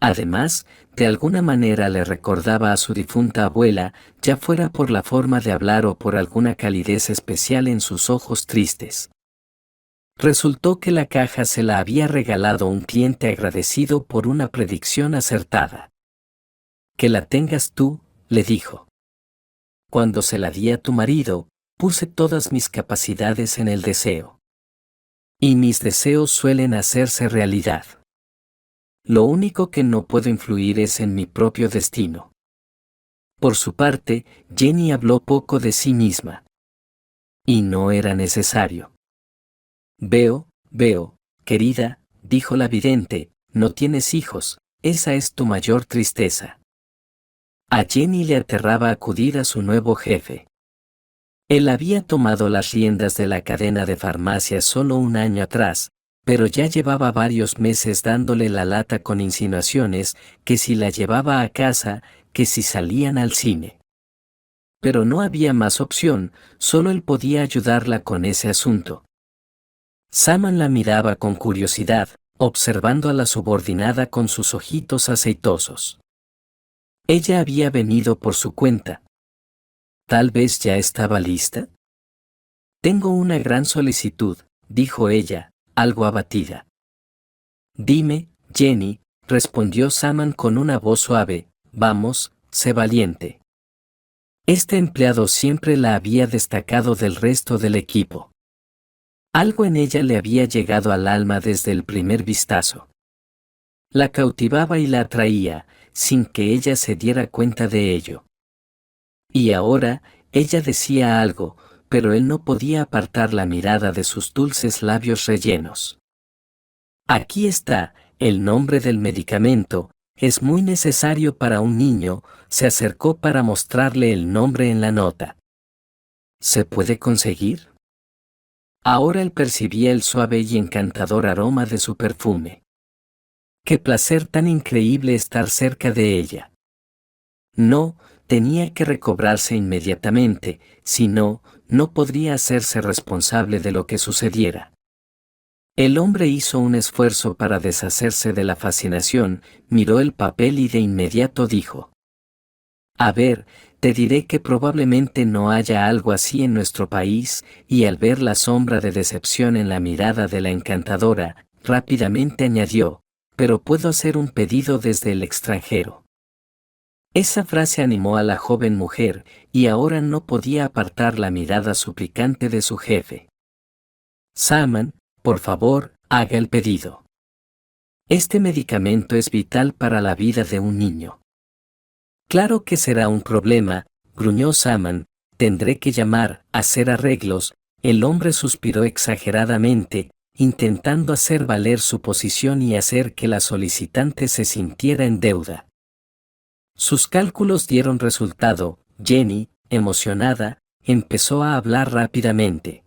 Además, de alguna manera le recordaba a su difunta abuela, ya fuera por la forma de hablar o por alguna calidez especial en sus ojos tristes. Resultó que la caja se la había regalado un cliente agradecido por una predicción acertada. Que la tengas tú, le dijo. Cuando se la di a tu marido, puse todas mis capacidades en el deseo. Y mis deseos suelen hacerse realidad. Lo único que no puedo influir es en mi propio destino. Por su parte, Jenny habló poco de sí misma. Y no era necesario. Veo, querida, dijo la vidente, no tienes hijos, esa es tu mayor tristeza. A Jenny le aterraba acudir a su nuevo jefe. Él había tomado las riendas de la cadena de farmacias solo un año atrás, pero ya llevaba varios meses dándole la lata con insinuaciones, que si la llevaba a casa, que si salían al cine. Pero no había más opción, solo él podía ayudarla con ese asunto. Saman la miraba con curiosidad, observando a la subordinada con sus ojitos aceitosos. Ella había venido por su cuenta. Tal vez ya estaba lista. Tengo una gran solicitud, dijo ella, algo abatida. Dime, Jenny, respondió Saman con una voz suave, vamos, sé valiente. Este empleado siempre la había destacado del resto del equipo. Algo en ella le había llegado al alma desde el primer vistazo. La cautivaba y la atraía, sin que ella se diera cuenta de ello. Y ahora, ella decía algo, pero él no podía apartar la mirada de sus dulces labios rellenos. Aquí está, el nombre del medicamento, es muy necesario para un niño, se acercó para mostrarle el nombre en la nota. ¿Se puede conseguir? Ahora él percibía el suave y encantador aroma de su perfume. Qué placer tan increíble estar cerca de ella. No, tenía que recobrarse inmediatamente, si no, no podría hacerse responsable de lo que sucediera. El hombre hizo un esfuerzo para deshacerse de la fascinación, miró el papel y de inmediato dijo: a ver, te diré que probablemente no haya algo así en nuestro país, y al ver la sombra de decepción en la mirada de la encantadora, rápidamente añadió: pero puedo hacer un pedido desde el extranjero. Esa frase animó a la joven mujer, y ahora no podía apartar la mirada suplicante de su jefe. Saman, por favor, haga el pedido. Este medicamento es vital para la vida de un niño. Claro que será un problema, gruñó Saman, tendré que llamar, hacer arreglos. El hombre suspiró exageradamente, intentando hacer valer su posición y hacer que la solicitante se sintiera en deuda. Sus cálculos dieron resultado. Jenny, emocionada, empezó a hablar rápidamente.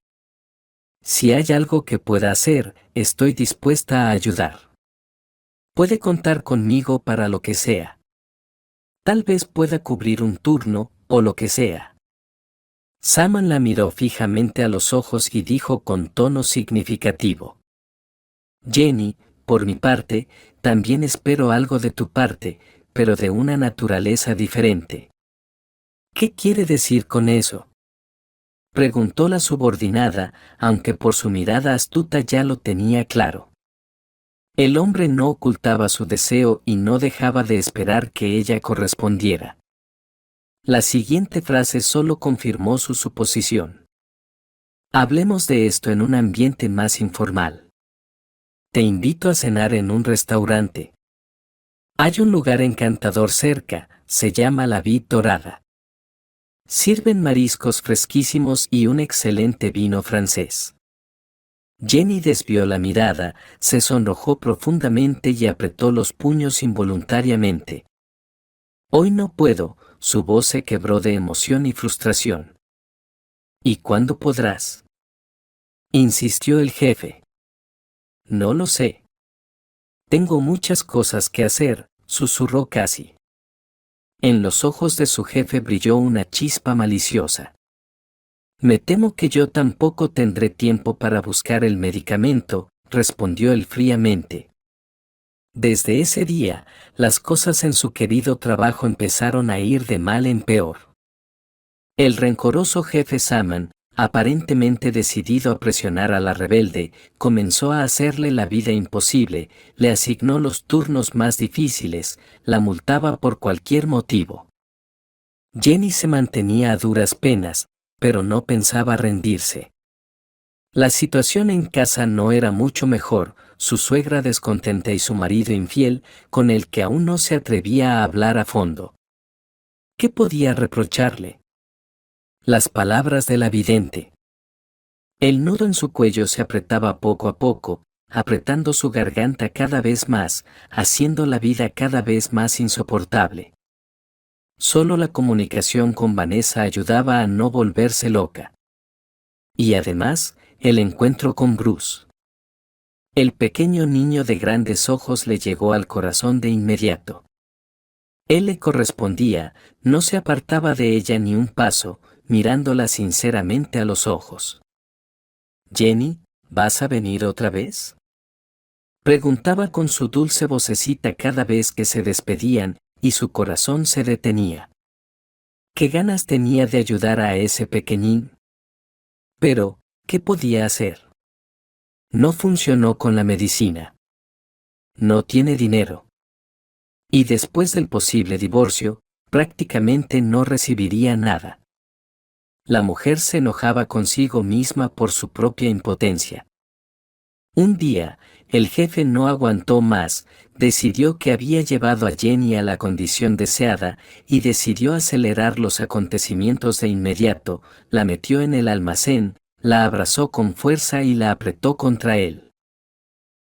Si hay algo que pueda hacer, estoy dispuesta a ayudar. Puede contar conmigo para lo que sea. Tal vez pueda cubrir un turno, o lo que sea. Saman la miró fijamente a los ojos y dijo con tono significativo: Jenny, por mi parte, también espero algo de tu parte, pero de una naturaleza diferente. ¿Qué quiere decir con eso?, preguntó la subordinada, aunque por su mirada astuta ya lo tenía claro. El hombre no ocultaba su deseo y no dejaba de esperar que ella correspondiera. La siguiente frase solo confirmó su suposición. Hablemos de esto en un ambiente más informal. Te invito a cenar en un restaurante. Hay un lugar encantador cerca, se llama La Vid Dorada. Sirven mariscos fresquísimos y un excelente vino francés. Jenny desvió la mirada, se sonrojó profundamente y apretó los puños involuntariamente. Hoy no puedo, su voz se quebró de emoción y frustración. ¿Y cuándo podrás?, insistió el jefe. No lo sé. Tengo muchas cosas que hacer, susurró casi. En los ojos de su jefe brilló una chispa maliciosa. Me temo que yo tampoco tendré tiempo para buscar el medicamento, respondió él fríamente. Desde ese día, las cosas en su querido trabajo empezaron a ir de mal en peor. El rencoroso jefe Saman, aparentemente decidido a presionar a la rebelde, comenzó a hacerle la vida imposible, le asignó los turnos más difíciles, la multaba por cualquier motivo. Jenny se mantenía a duras penas, pero no pensaba rendirse. La situación en casa no era mucho mejor, su suegra descontenta y su marido infiel, con el que aún no se atrevía a hablar a fondo. ¿Qué podía reprocharle? Las palabras de la vidente. El nudo en su cuello se apretaba poco a poco, apretando su garganta cada vez más, haciendo la vida cada vez más insoportable. Solo la comunicación con Vanessa ayudaba a no volverse loca. Y además, el encuentro con Bruce. El pequeño niño de grandes ojos le llegó al corazón de inmediato. Él le correspondía, no se apartaba de ella ni un paso, mirándola sinceramente a los ojos. «Jenny, ¿vas a venir otra vez?», preguntaba con su dulce vocecita cada vez que se despedían, y su corazón se detenía. ¿Qué ganas tenía de ayudar a ese pequeñín? Pero, ¿qué podía hacer? No funcionó con la medicina. No tiene dinero. Y después del posible divorcio, prácticamente no recibiría nada. La mujer se enojaba consigo misma por su propia impotencia. Un día, el jefe no aguantó más, decidió que había llevado a Jenny a la condición deseada y decidió acelerar los acontecimientos de inmediato, la metió en el almacén, la abrazó con fuerza y la apretó contra él.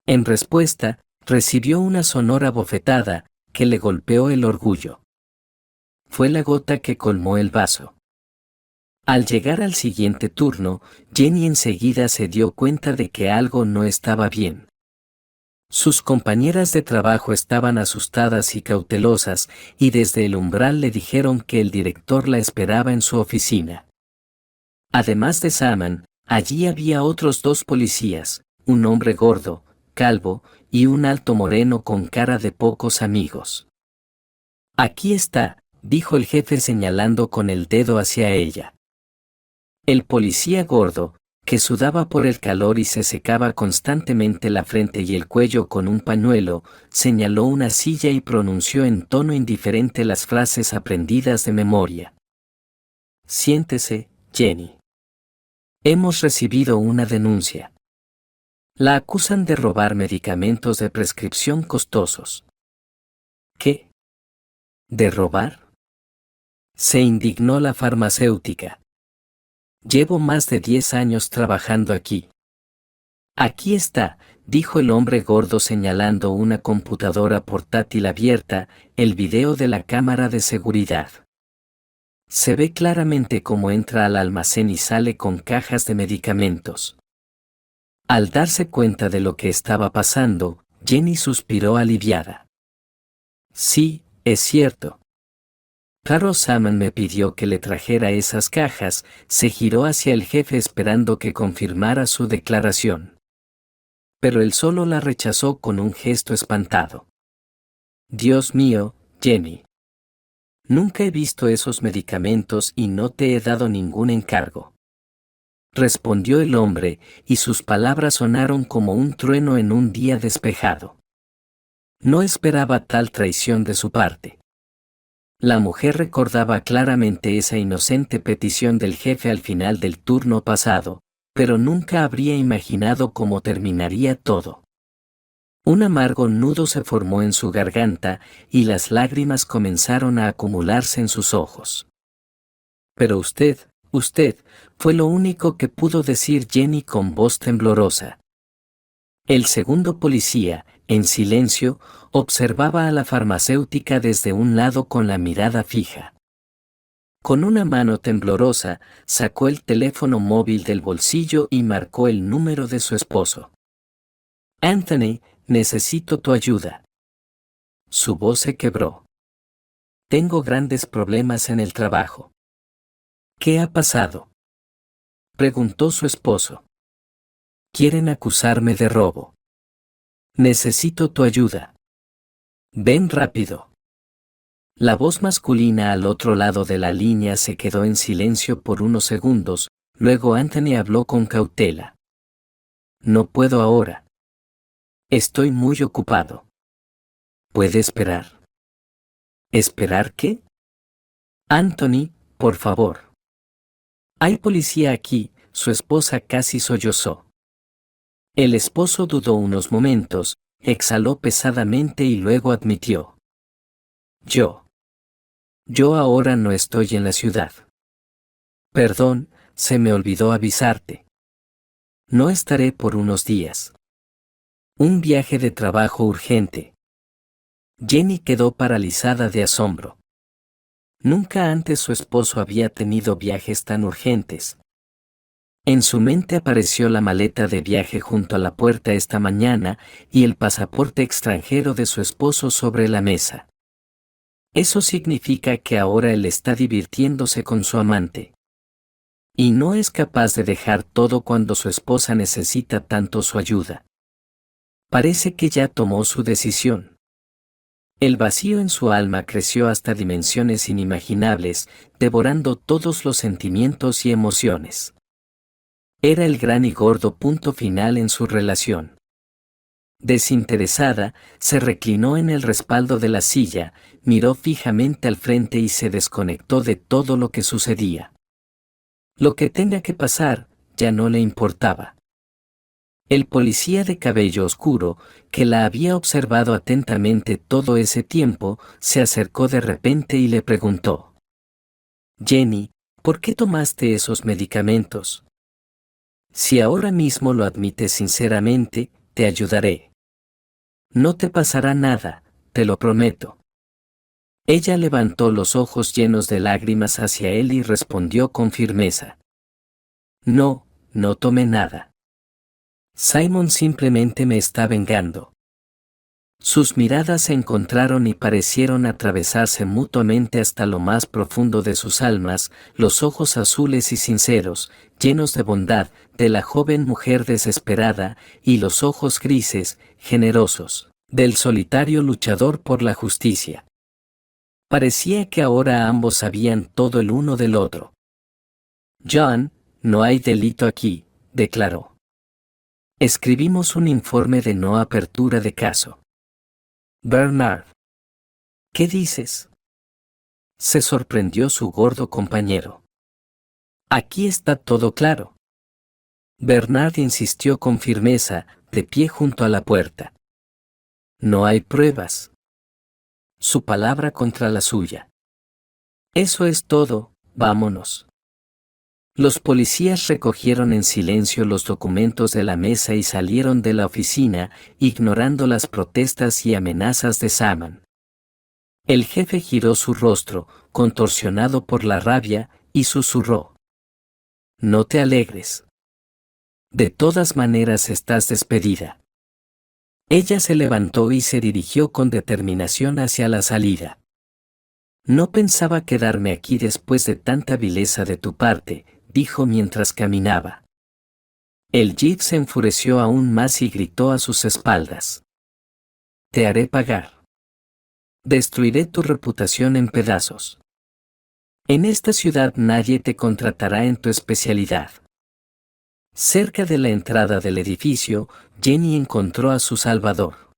En respuesta, recibió una sonora bofetada, que le golpeó el orgullo. Fue la gota que colmó el vaso. Al llegar al siguiente turno, Jenny enseguida se dio cuenta de que algo no estaba bien. Sus compañeras de trabajo estaban asustadas y cautelosas, y desde el umbral le dijeron que el director la esperaba en su oficina. Además de Saman, allí había otros 2 policías, un hombre gordo, calvo, y un alto moreno con cara de pocos amigos. Aquí está, dijo el jefe señalando con el dedo hacia ella. El policía gordo, que sudaba por el calor y se secaba constantemente la frente y el cuello con un pañuelo, señaló una silla y pronunció en tono indiferente las frases aprendidas de memoria. Siéntese, Jenny. Hemos recibido una denuncia. La acusan de robar medicamentos de prescripción costosos. ¿Qué? ¿De robar? Se indignó la farmacéutica. Llevo más de 10 años trabajando aquí. Aquí está, dijo el hombre gordo señalando una computadora portátil abierta, el video de la cámara de seguridad. Se ve claramente cómo entra al almacén y sale con cajas de medicamentos. Al darse cuenta de lo que estaba pasando, Jenny suspiró aliviada. Sí, es cierto. Claro, Saman me pidió que le trajera esas cajas, se giró hacia el jefe esperando que confirmara su declaración. Pero él solo la rechazó con un gesto espantado. Dios mío, Jenny. Nunca he visto esos medicamentos y no te he dado ningún encargo. Respondió el hombre, y sus palabras sonaron como un trueno en un día despejado. No esperaba tal traición de su parte. La mujer recordaba claramente esa inocente petición del jefe al final del turno pasado, pero nunca habría imaginado cómo terminaría todo. Un amargo nudo se formó en su garganta y las lágrimas comenzaron a acumularse en sus ojos. Pero usted, fue lo único que pudo decir Jenny con voz temblorosa. El segundo policía, en silencio, observaba a la farmacéutica desde un lado con la mirada fija. Con una mano temblorosa, sacó el teléfono móvil del bolsillo y marcó el número de su esposo. Anthony, necesito tu ayuda. Su voz se quebró. Tengo grandes problemas en el trabajo. ¿Qué ha pasado? Preguntó su esposo. Quieren acusarme de robo. Necesito tu ayuda. Ven rápido. La voz masculina al otro lado de la línea se quedó en silencio por unos segundos, luego Anthony habló con cautela. No puedo ahora. Estoy muy ocupado. ¿Puede esperar? ¿Esperar qué? Anthony, por favor. Hay policía aquí, su esposa casi sollozó. El esposo dudó unos momentos, exhaló pesadamente y luego admitió. Yo ahora no estoy en la ciudad. Perdón, se me olvidó avisarte. No estaré por unos días. Un viaje de trabajo urgente. Jenny quedó paralizada de asombro. Nunca antes su esposo había tenido viajes tan urgentes. En su mente apareció la maleta de viaje junto a la puerta esta mañana y el pasaporte extranjero de su esposo sobre la mesa. Eso significa que ahora él está divirtiéndose con su amante. Y no es capaz de dejar todo cuando su esposa necesita tanto su ayuda. Parece que ya tomó su decisión. El vacío en su alma creció hasta dimensiones inimaginables, devorando todos los sentimientos y emociones. Era el gran y gordo punto final en su relación. Desinteresada, se reclinó en el respaldo de la silla, miró fijamente al frente y se desconectó de todo lo que sucedía. Lo que tenga que pasar, ya no le importaba. El policía de cabello oscuro, que la había observado atentamente todo ese tiempo, se acercó de repente y le preguntó: «Jenny, ¿por qué tomaste esos medicamentos? Si ahora mismo lo admites sinceramente, te ayudaré. No te pasará nada, te lo prometo». Ella levantó los ojos llenos de lágrimas hacia él y respondió con firmeza: «No, no tomé nada. Simon simplemente me está vengando». Sus miradas se encontraron y parecieron atravesarse mutuamente hasta lo más profundo de sus almas, los ojos azules y sinceros, llenos de bondad, de la joven mujer desesperada, y los ojos grises, generosos, del solitario luchador por la justicia. Parecía que ahora ambos sabían todo el uno del otro. «John, no hay delito aquí», declaró. «Escribimos un informe de no apertura de caso». «Bernard, ¿qué dices?», se sorprendió su gordo compañero. «Aquí está todo claro». Bernard insistió con firmeza, de pie junto a la puerta. «No hay pruebas». Su palabra contra la suya. «Eso es todo, vámonos». Los policías recogieron en silencio los documentos de la mesa y salieron de la oficina, ignorando las protestas y amenazas de Simon. El jefe giró su rostro, contorsionado por la rabia, y susurró: «No te alegres. De todas maneras estás despedida». Ella se levantó y se dirigió con determinación hacia la salida. «No pensaba quedarme aquí después de tanta vileza de tu parte», dijo mientras caminaba. El jeep se enfureció aún más y gritó a sus espaldas: «Te haré pagar. Destruiré tu reputación en pedazos. En esta ciudad nadie te contratará en tu especialidad». Cerca de la entrada del edificio, Jenny encontró a su salvador.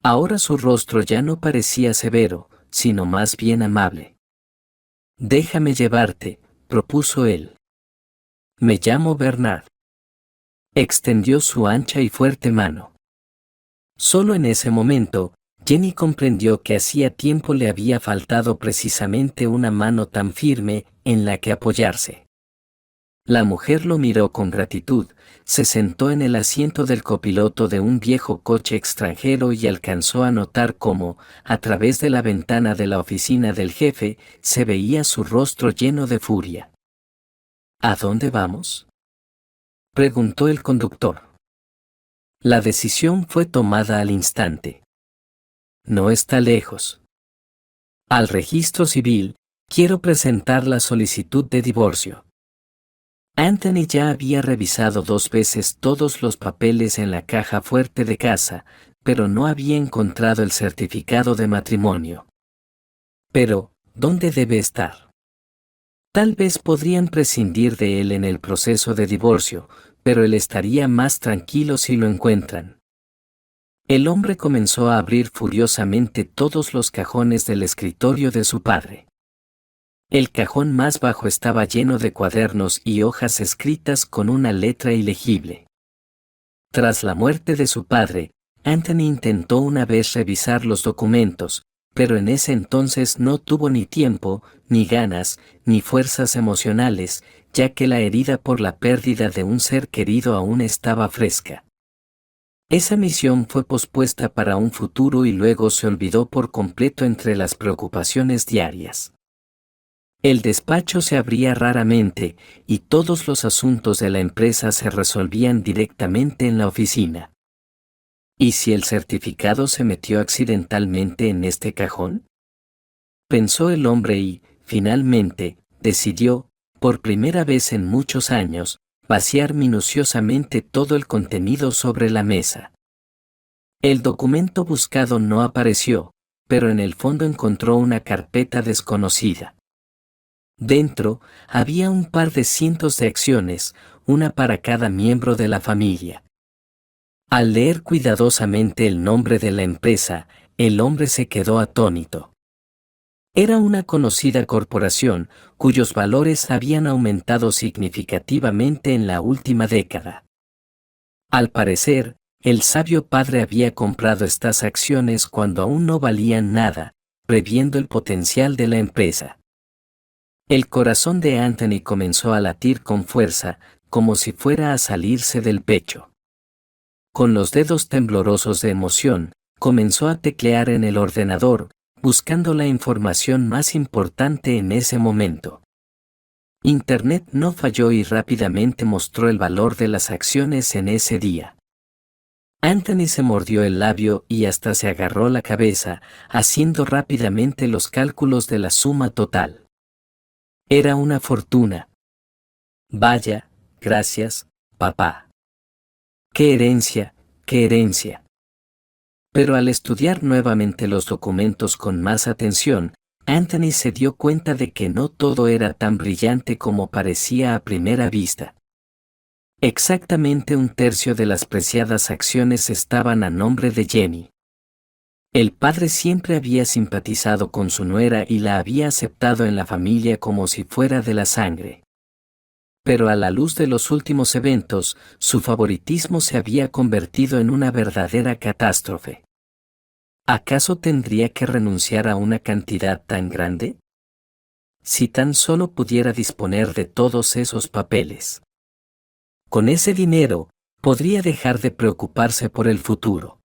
Ahora su rostro ya no parecía severo, sino más bien amable. «Déjame llevarte», propuso él. «Me llamo Bernard». Extendió su ancha y fuerte mano. Solo en ese momento, Jenny comprendió que hacía tiempo le había faltado precisamente una mano tan firme en la que apoyarse. La mujer lo miró con gratitud, se sentó en el asiento del copiloto de un viejo coche extranjero y alcanzó a notar cómo, a través de la ventana de la oficina del jefe, se veía su rostro lleno de furia. «¿A dónde vamos?», preguntó el conductor. La decisión fue tomada al instante. «No está lejos. Al registro civil, quiero presentar la solicitud de divorcio». Anthony ya había revisado 2 veces todos los papeles en la caja fuerte de casa, pero no había encontrado el certificado de matrimonio. Pero, ¿dónde debe estar? Tal vez podrían prescindir de él en el proceso de divorcio, pero él estaría más tranquilo si lo encuentran. El hombre comenzó a abrir furiosamente todos los cajones del escritorio de su padre. El cajón más bajo estaba lleno de cuadernos y hojas escritas con una letra ilegible. Tras la muerte de su padre, Anthony intentó una vez revisar los documentos, pero en ese entonces no tuvo ni tiempo, ni ganas, ni fuerzas emocionales, ya que la herida por la pérdida de un ser querido aún estaba fresca. Esa misión fue pospuesta para un futuro y luego se olvidó por completo entre las preocupaciones diarias. El despacho se abría raramente, y todos los asuntos de la empresa se resolvían directamente en la oficina. ¿Y si el certificado se metió accidentalmente en este cajón?, pensó el hombre y, finalmente, decidió, por primera vez en muchos años, vaciar minuciosamente todo el contenido sobre la mesa. El documento buscado no apareció, pero en el fondo encontró una carpeta desconocida. Dentro, había un par de cientos de acciones, una para cada miembro de la familia. Al leer cuidadosamente el nombre de la empresa, el hombre se quedó atónito. Era una conocida corporación, cuyos valores habían aumentado significativamente en la última década. Al parecer, el sabio padre había comprado estas acciones cuando aún no valían nada, previendo el potencial de la empresa. El corazón de Anthony comenzó a latir con fuerza, como si fuera a salirse del pecho. Con los dedos temblorosos de emoción, comenzó a teclear en el ordenador, buscando la información más importante en ese momento. Internet no falló y rápidamente mostró el valor de las acciones en ese día. Anthony se mordió el labio y hasta se agarró la cabeza, haciendo rápidamente los cálculos de la suma total. Era una fortuna. Vaya, gracias, papá. ¡Qué herencia, qué herencia! Pero al estudiar nuevamente los documentos con más atención, Anthony se dio cuenta de que no todo era tan brillante como parecía a primera vista. Exactamente un tercio de las preciadas acciones estaban a nombre de Jenny. El padre siempre había simpatizado con su nuera y la había aceptado en la familia como si fuera de la sangre. Pero a la luz de los últimos eventos, su favoritismo se había convertido en una verdadera catástrofe. ¿Acaso tendría que renunciar a una cantidad tan grande? Si tan solo pudiera disponer de todos esos papeles. Con ese dinero, podría dejar de preocuparse por el futuro.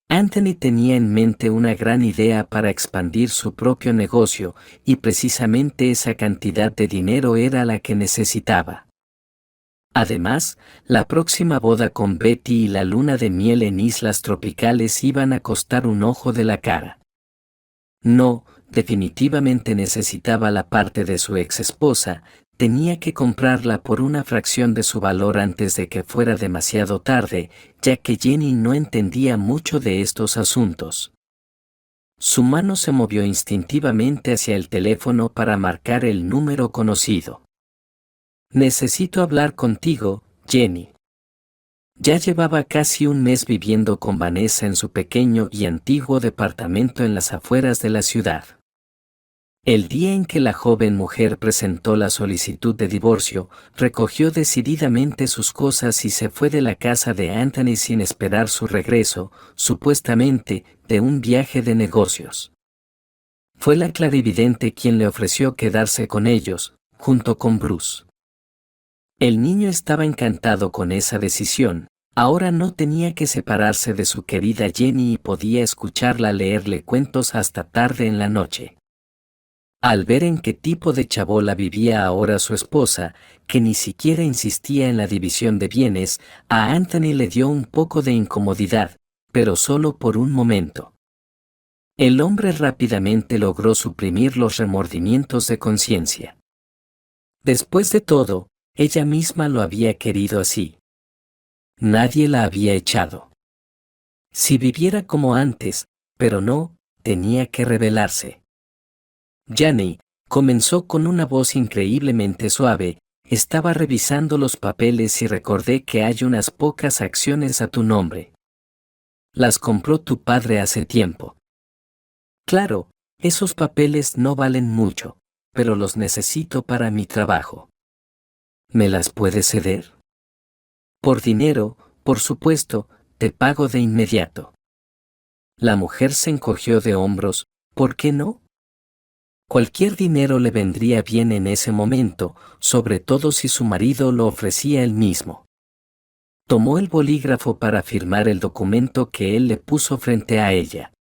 Anthony tenía en mente una gran idea para expandir su propio negocio, y precisamente esa cantidad de dinero era la que necesitaba. Además, la próxima boda con Betty y la luna de miel en islas tropicales iban a costar un ojo de la cara. No, definitivamente necesitaba la parte de su ex esposa, tenía que comprarla por una fracción de su valor antes de que fuera demasiado tarde, ya que Jenny no entendía mucho de estos asuntos. Su mano se movió instintivamente hacia el teléfono para marcar el número conocido. Necesito hablar contigo, Jenny. Ya llevaba casi un mes viviendo con Vanessa en su pequeño y antiguo departamento en las afueras de la ciudad. El día en que la joven mujer presentó la solicitud de divorcio, recogió decididamente sus cosas y se fue de la casa de Anthony sin esperar su regreso, supuestamente, de un viaje de negocios. Fue la clarividente quien le ofreció quedarse con ellos, junto con Bruce. El niño estaba encantado con esa decisión, ahora no tenía que separarse de su querida Jenny y podía escucharla leerle cuentos hasta tarde en la noche. Al ver en qué tipo de chabola vivía ahora su esposa, que ni siquiera insistía en la división de bienes, a Anthony le dio un poco de incomodidad, pero solo por un momento. El hombre rápidamente logró suprimir los remordimientos de conciencia. Después de todo, ella misma lo había querido así. Nadie la había echado. Si viviera como antes, pero no, tenía que rebelarse. Jenny, comenzó con una voz increíblemente suave, estaba revisando los papeles y recordé que hay unas pocas acciones a tu nombre. Las compró tu padre hace tiempo. Claro, esos papeles no valen mucho, pero los necesito para mi trabajo. ¿Me las puedes ceder? Por dinero, por supuesto, te pago de inmediato. La mujer se encogió de hombros, ¿por qué no? Cualquier dinero le vendría bien en ese momento, sobre todo si su marido lo ofrecía él mismo. Tomó el bolígrafo para firmar el documento que él le puso frente a ella.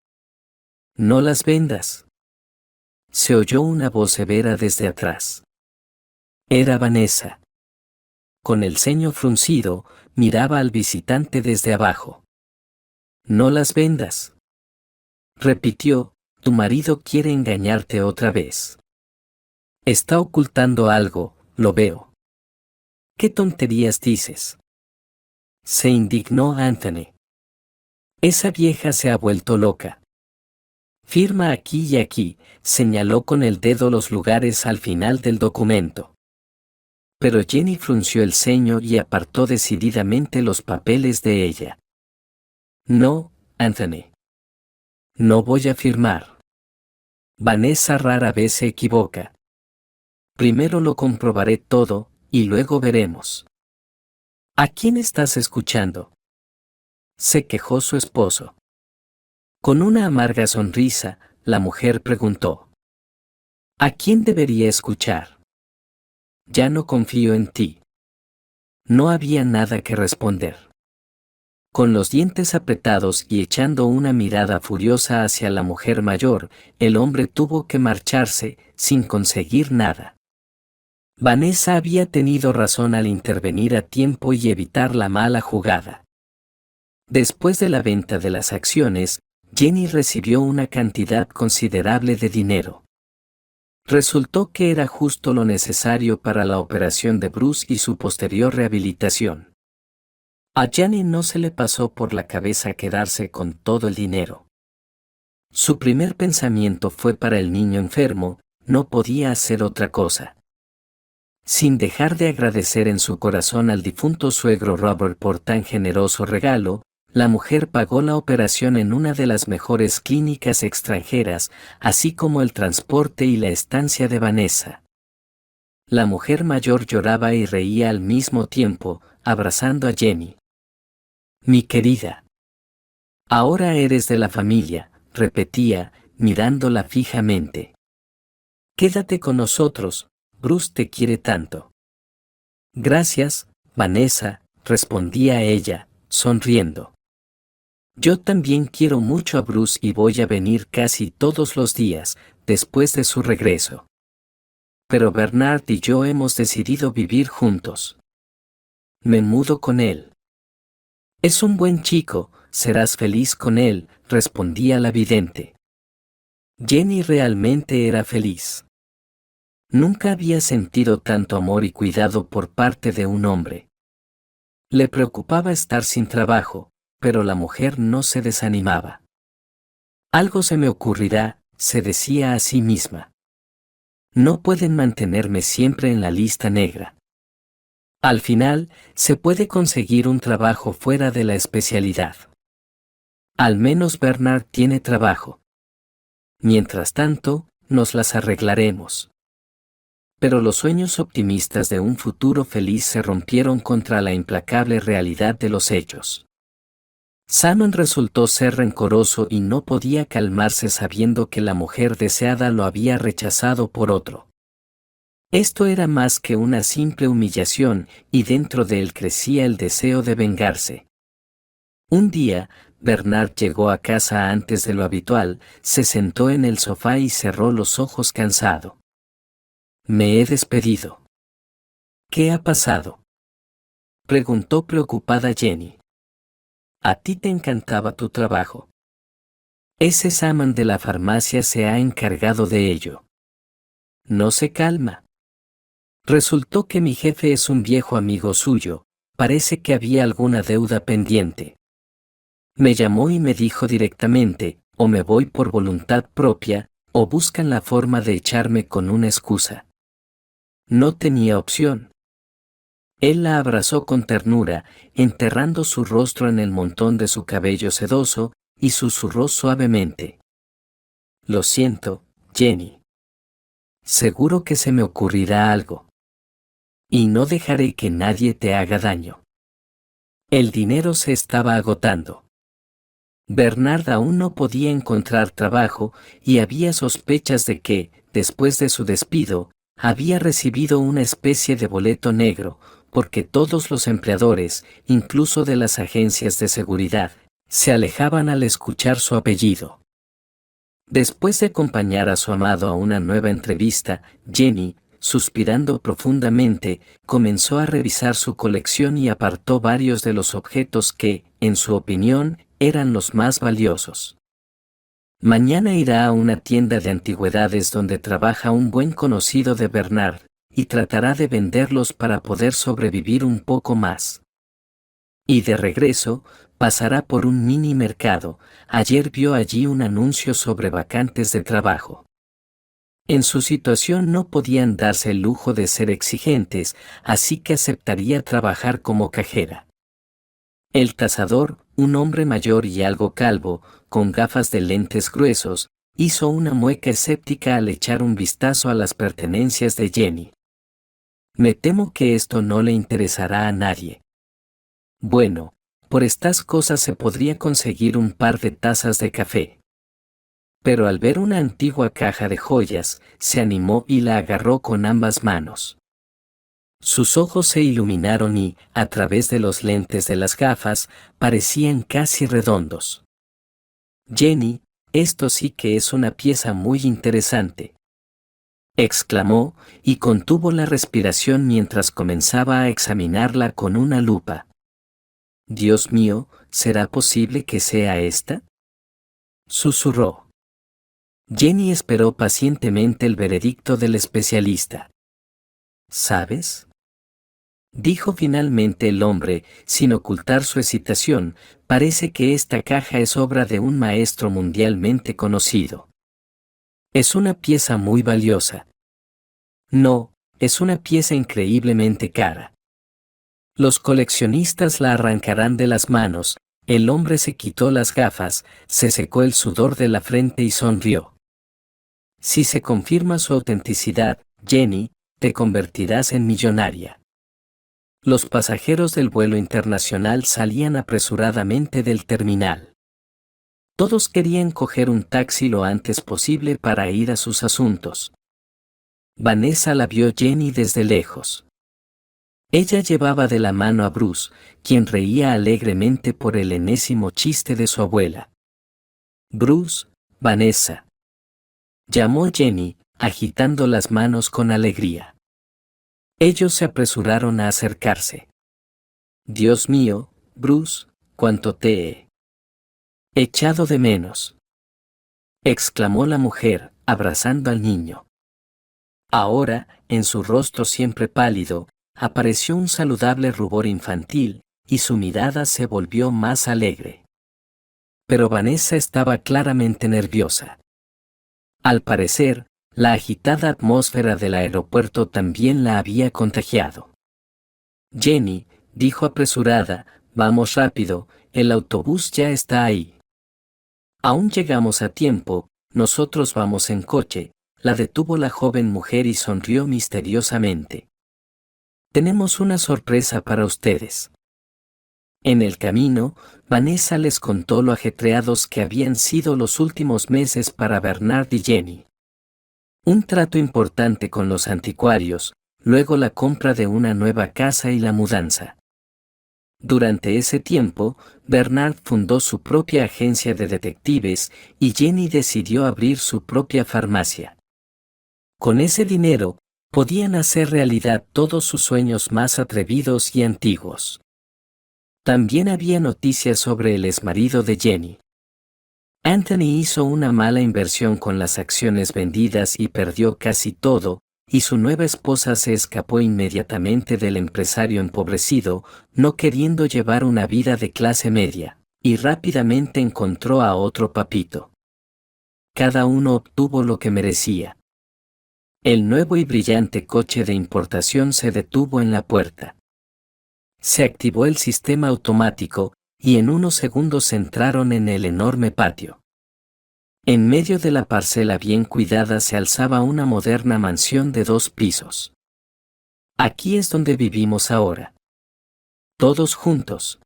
No las vendas. Se oyó una voz severa desde atrás. Era Vanessa. Con el ceño fruncido, miraba al visitante desde abajo. No las vendas. Repitió. Tu marido quiere engañarte otra vez. Está ocultando algo, lo veo. ¿Qué tonterías dices? Se indignó Anthony. Esa vieja se ha vuelto loca. Firma aquí y aquí, señaló con el dedo los lugares al final del documento. Pero Jenny frunció el ceño y apartó decididamente los papeles de ella. No, Anthony. No voy a firmar. Vanessa rara vez se equivoca. Primero lo comprobaré todo, y luego veremos. ¿A quién estás escuchando?, se quejó su esposo. Con una amarga sonrisa, la mujer preguntó. ¿A quién debería escuchar? Ya no confío en ti. No había nada que responder. Con los dientes apretados y echando una mirada furiosa hacia la mujer mayor, el hombre tuvo que marcharse, sin conseguir nada. Vanessa había tenido razón al intervenir a tiempo y evitar la mala jugada. Después de la venta de las acciones, Jenny recibió una cantidad considerable de dinero. Resultó que era justo lo necesario para la operación de Bruce y su posterior rehabilitación. A Jenny no se le pasó por la cabeza quedarse con todo el dinero. Su primer pensamiento fue para el niño enfermo, no podía hacer otra cosa. Sin dejar de agradecer en su corazón al difunto suegro Robert por tan generoso regalo, la mujer pagó la operación en una de las mejores clínicas extranjeras, así como el transporte y la estancia de Vanessa. La mujer mayor lloraba y reía al mismo tiempo, abrazando a Jenny. Mi querida. Ahora eres de la familia, repetía, mirándola fijamente. Quédate con nosotros, Bruce te quiere tanto. Gracias, Vanessa, respondía ella, sonriendo. Yo también quiero mucho a Bruce y voy a venir casi todos los días, después de su regreso. Pero Bernard y yo hemos decidido vivir juntos. Me mudo con él. Es un buen chico, serás feliz con él, respondía la vidente. Jenny realmente era feliz. Nunca había sentido tanto amor y cuidado por parte de un hombre. Le preocupaba estar sin trabajo, pero la mujer no se desanimaba. Algo se me ocurrirá, se decía a sí misma. No pueden mantenerme siempre en la lista negra. Al final, se puede conseguir un trabajo fuera de la especialidad. Al menos Bernard tiene trabajo. Mientras tanto, nos las arreglaremos. Pero los sueños optimistas de un futuro feliz se rompieron contra la implacable realidad de los hechos. Simon resultó ser rencoroso y no podía calmarse sabiendo que la mujer deseada lo había rechazado por otro. Esto era más que una simple humillación y dentro de él crecía el deseo de vengarse. Un día, Bernard llegó a casa antes de lo habitual, se sentó en el sofá y cerró los ojos cansado. Me he despedido. ¿Qué ha pasado?, preguntó preocupada Jenny. A ti te encantaba tu trabajo. Ese Simon de la farmacia se ha encargado de ello. No se calma. Resultó que mi jefe es un viejo amigo suyo, parece que había alguna deuda pendiente. Me llamó y me dijo directamente, o me voy por voluntad propia, o buscan la forma de echarme con una excusa. No tenía opción. Él la abrazó con ternura, enterrando su rostro en el montón de su cabello sedoso, y susurró suavemente. Lo siento, Jenny. Seguro que se me ocurrirá algo. Y no dejaré que nadie te haga daño. El dinero se estaba agotando. Bernard aún no podía encontrar trabajo y había sospechas de que, después de su despido, había recibido una especie de boleto negro, porque todos los empleadores, incluso de las agencias de seguridad, se alejaban al escuchar su apellido. Después de acompañar a su amado a una nueva entrevista, Jenny, suspirando profundamente, comenzó a revisar su colección y apartó varios de los objetos que, en su opinión, eran los más valiosos. Mañana irá a una tienda de antigüedades donde trabaja un buen conocido de Bernard, y tratará de venderlos para poder sobrevivir un poco más. Y de regreso, Pasará por un mini mercado. Ayer vio allí un anuncio sobre vacantes de trabajo. En su situación no podían darse el lujo de ser exigentes, así que aceptaría trabajar como cajera. El tasador, un hombre mayor y algo calvo, con gafas de lentes gruesos, hizo una mueca escéptica al echar un vistazo a las pertenencias de Jenny. Me temo que esto no le interesará a nadie. Bueno, por estas cosas se podría conseguir un par de tazas de café. Pero al ver una antigua caja de joyas, se animó y la agarró con ambas manos. Sus ojos se iluminaron y, a través de los lentes de las gafas, parecían casi redondos. Jenny, esto sí que es una pieza muy interesante, exclamó, y contuvo la respiración mientras comenzaba a examinarla con una lupa. Dios mío, ¿será posible que sea esta? Susurró. Jenny esperó pacientemente el veredicto del especialista. ¿Sabes?, dijo finalmente el hombre, sin ocultar su excitación, parece que esta caja es obra de un maestro mundialmente conocido. Es una pieza muy valiosa. No, es una pieza increíblemente cara. Los coleccionistas la arrancarán de las manos. El hombre se quitó las gafas, se secó el sudor de la frente y sonrió. Si se confirma su autenticidad, Jenny, te convertirás en millonaria. Los pasajeros del vuelo internacional salían apresuradamente del terminal. Todos querían coger un taxi lo antes posible para ir a sus asuntos. Vanessa la vio Jenny desde lejos. Ella llevaba de la mano a Bruce, quien reía alegremente por el enésimo chiste de su abuela. Bruce, Vanessa, llamó Jenny, agitando las manos con alegría. Ellos se apresuraron a acercarse. Dios mío, Bruce, cuánto te he echado de menos, exclamó la mujer, abrazando al niño. Ahora, en su rostro siempre pálido, apareció un saludable rubor infantil, y su mirada se volvió más alegre. Pero Vanessa estaba claramente nerviosa. Al parecer, la agitada atmósfera del aeropuerto también la había contagiado. Jenny, dijo apresurada, vamos rápido, el autobús ya está ahí. Aún llegamos a tiempo, nosotros vamos en coche, la detuvo la joven mujer y sonrió misteriosamente. Tenemos una sorpresa para ustedes. En el camino, Vanessa les contó lo ajetreados que habían sido los últimos meses para Bernard y Jenny. Un trato importante con los anticuarios, luego la compra de una nueva casa y la mudanza. Durante ese tiempo, Bernard fundó su propia agencia de detectives y Jenny decidió abrir su propia farmacia. Con ese dinero, podían hacer realidad todos sus sueños más atrevidos y antiguos. También había noticias sobre el exmarido de Jenny. Anthony hizo una mala inversión con las acciones vendidas y perdió casi todo, y su nueva esposa se escapó inmediatamente del empresario empobrecido, no queriendo llevar una vida de clase media, y rápidamente encontró a otro papito. Cada uno obtuvo lo que merecía. El nuevo y brillante coche de importación se detuvo en la puerta. Se activó el sistema automático, y en unos segundos entraron en el enorme patio. En medio de la parcela bien cuidada se alzaba una moderna mansión de 2 pisos. Aquí es donde vivimos ahora. Todos juntos.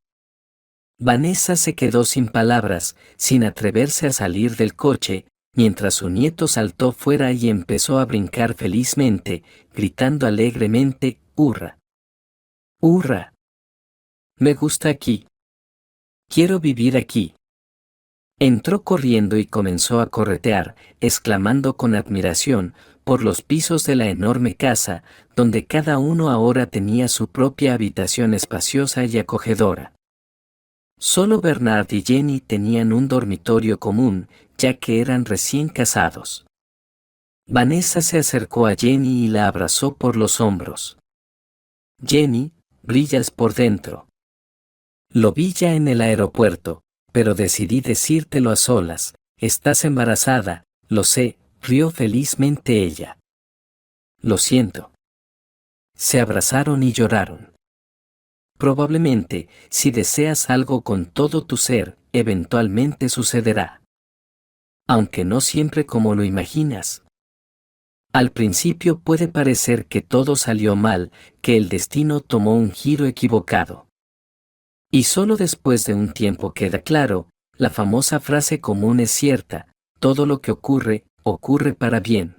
Vanessa se quedó sin palabras, sin atreverse a salir del coche, mientras su nieto saltó fuera y empezó a brincar felizmente, gritando alegremente, ¡hurra! ¡Hurra! Me gusta aquí. Quiero vivir aquí. Entró corriendo y comenzó a corretear, exclamando con admiración, por los pisos de la enorme casa, donde cada uno ahora tenía su propia habitación espaciosa y acogedora. Solo Bernard y Jenny tenían un dormitorio común, ya que eran recién casados. Vanessa se acercó a Jenny y la abrazó por los hombros. Jenny, brillas por dentro. Lo vi ya en el aeropuerto, pero decidí decírtelo a solas. Estás embarazada, lo sé, rió felizmente ella. Lo siento. Se abrazaron y lloraron. Probablemente, si deseas algo con todo tu ser, eventualmente sucederá. Aunque no siempre como lo imaginas. Al principio puede parecer que todo salió mal, que el destino tomó un giro equivocado. Y solo después de un tiempo queda claro, la famosa frase común es cierta, todo lo que ocurre, ocurre para bien.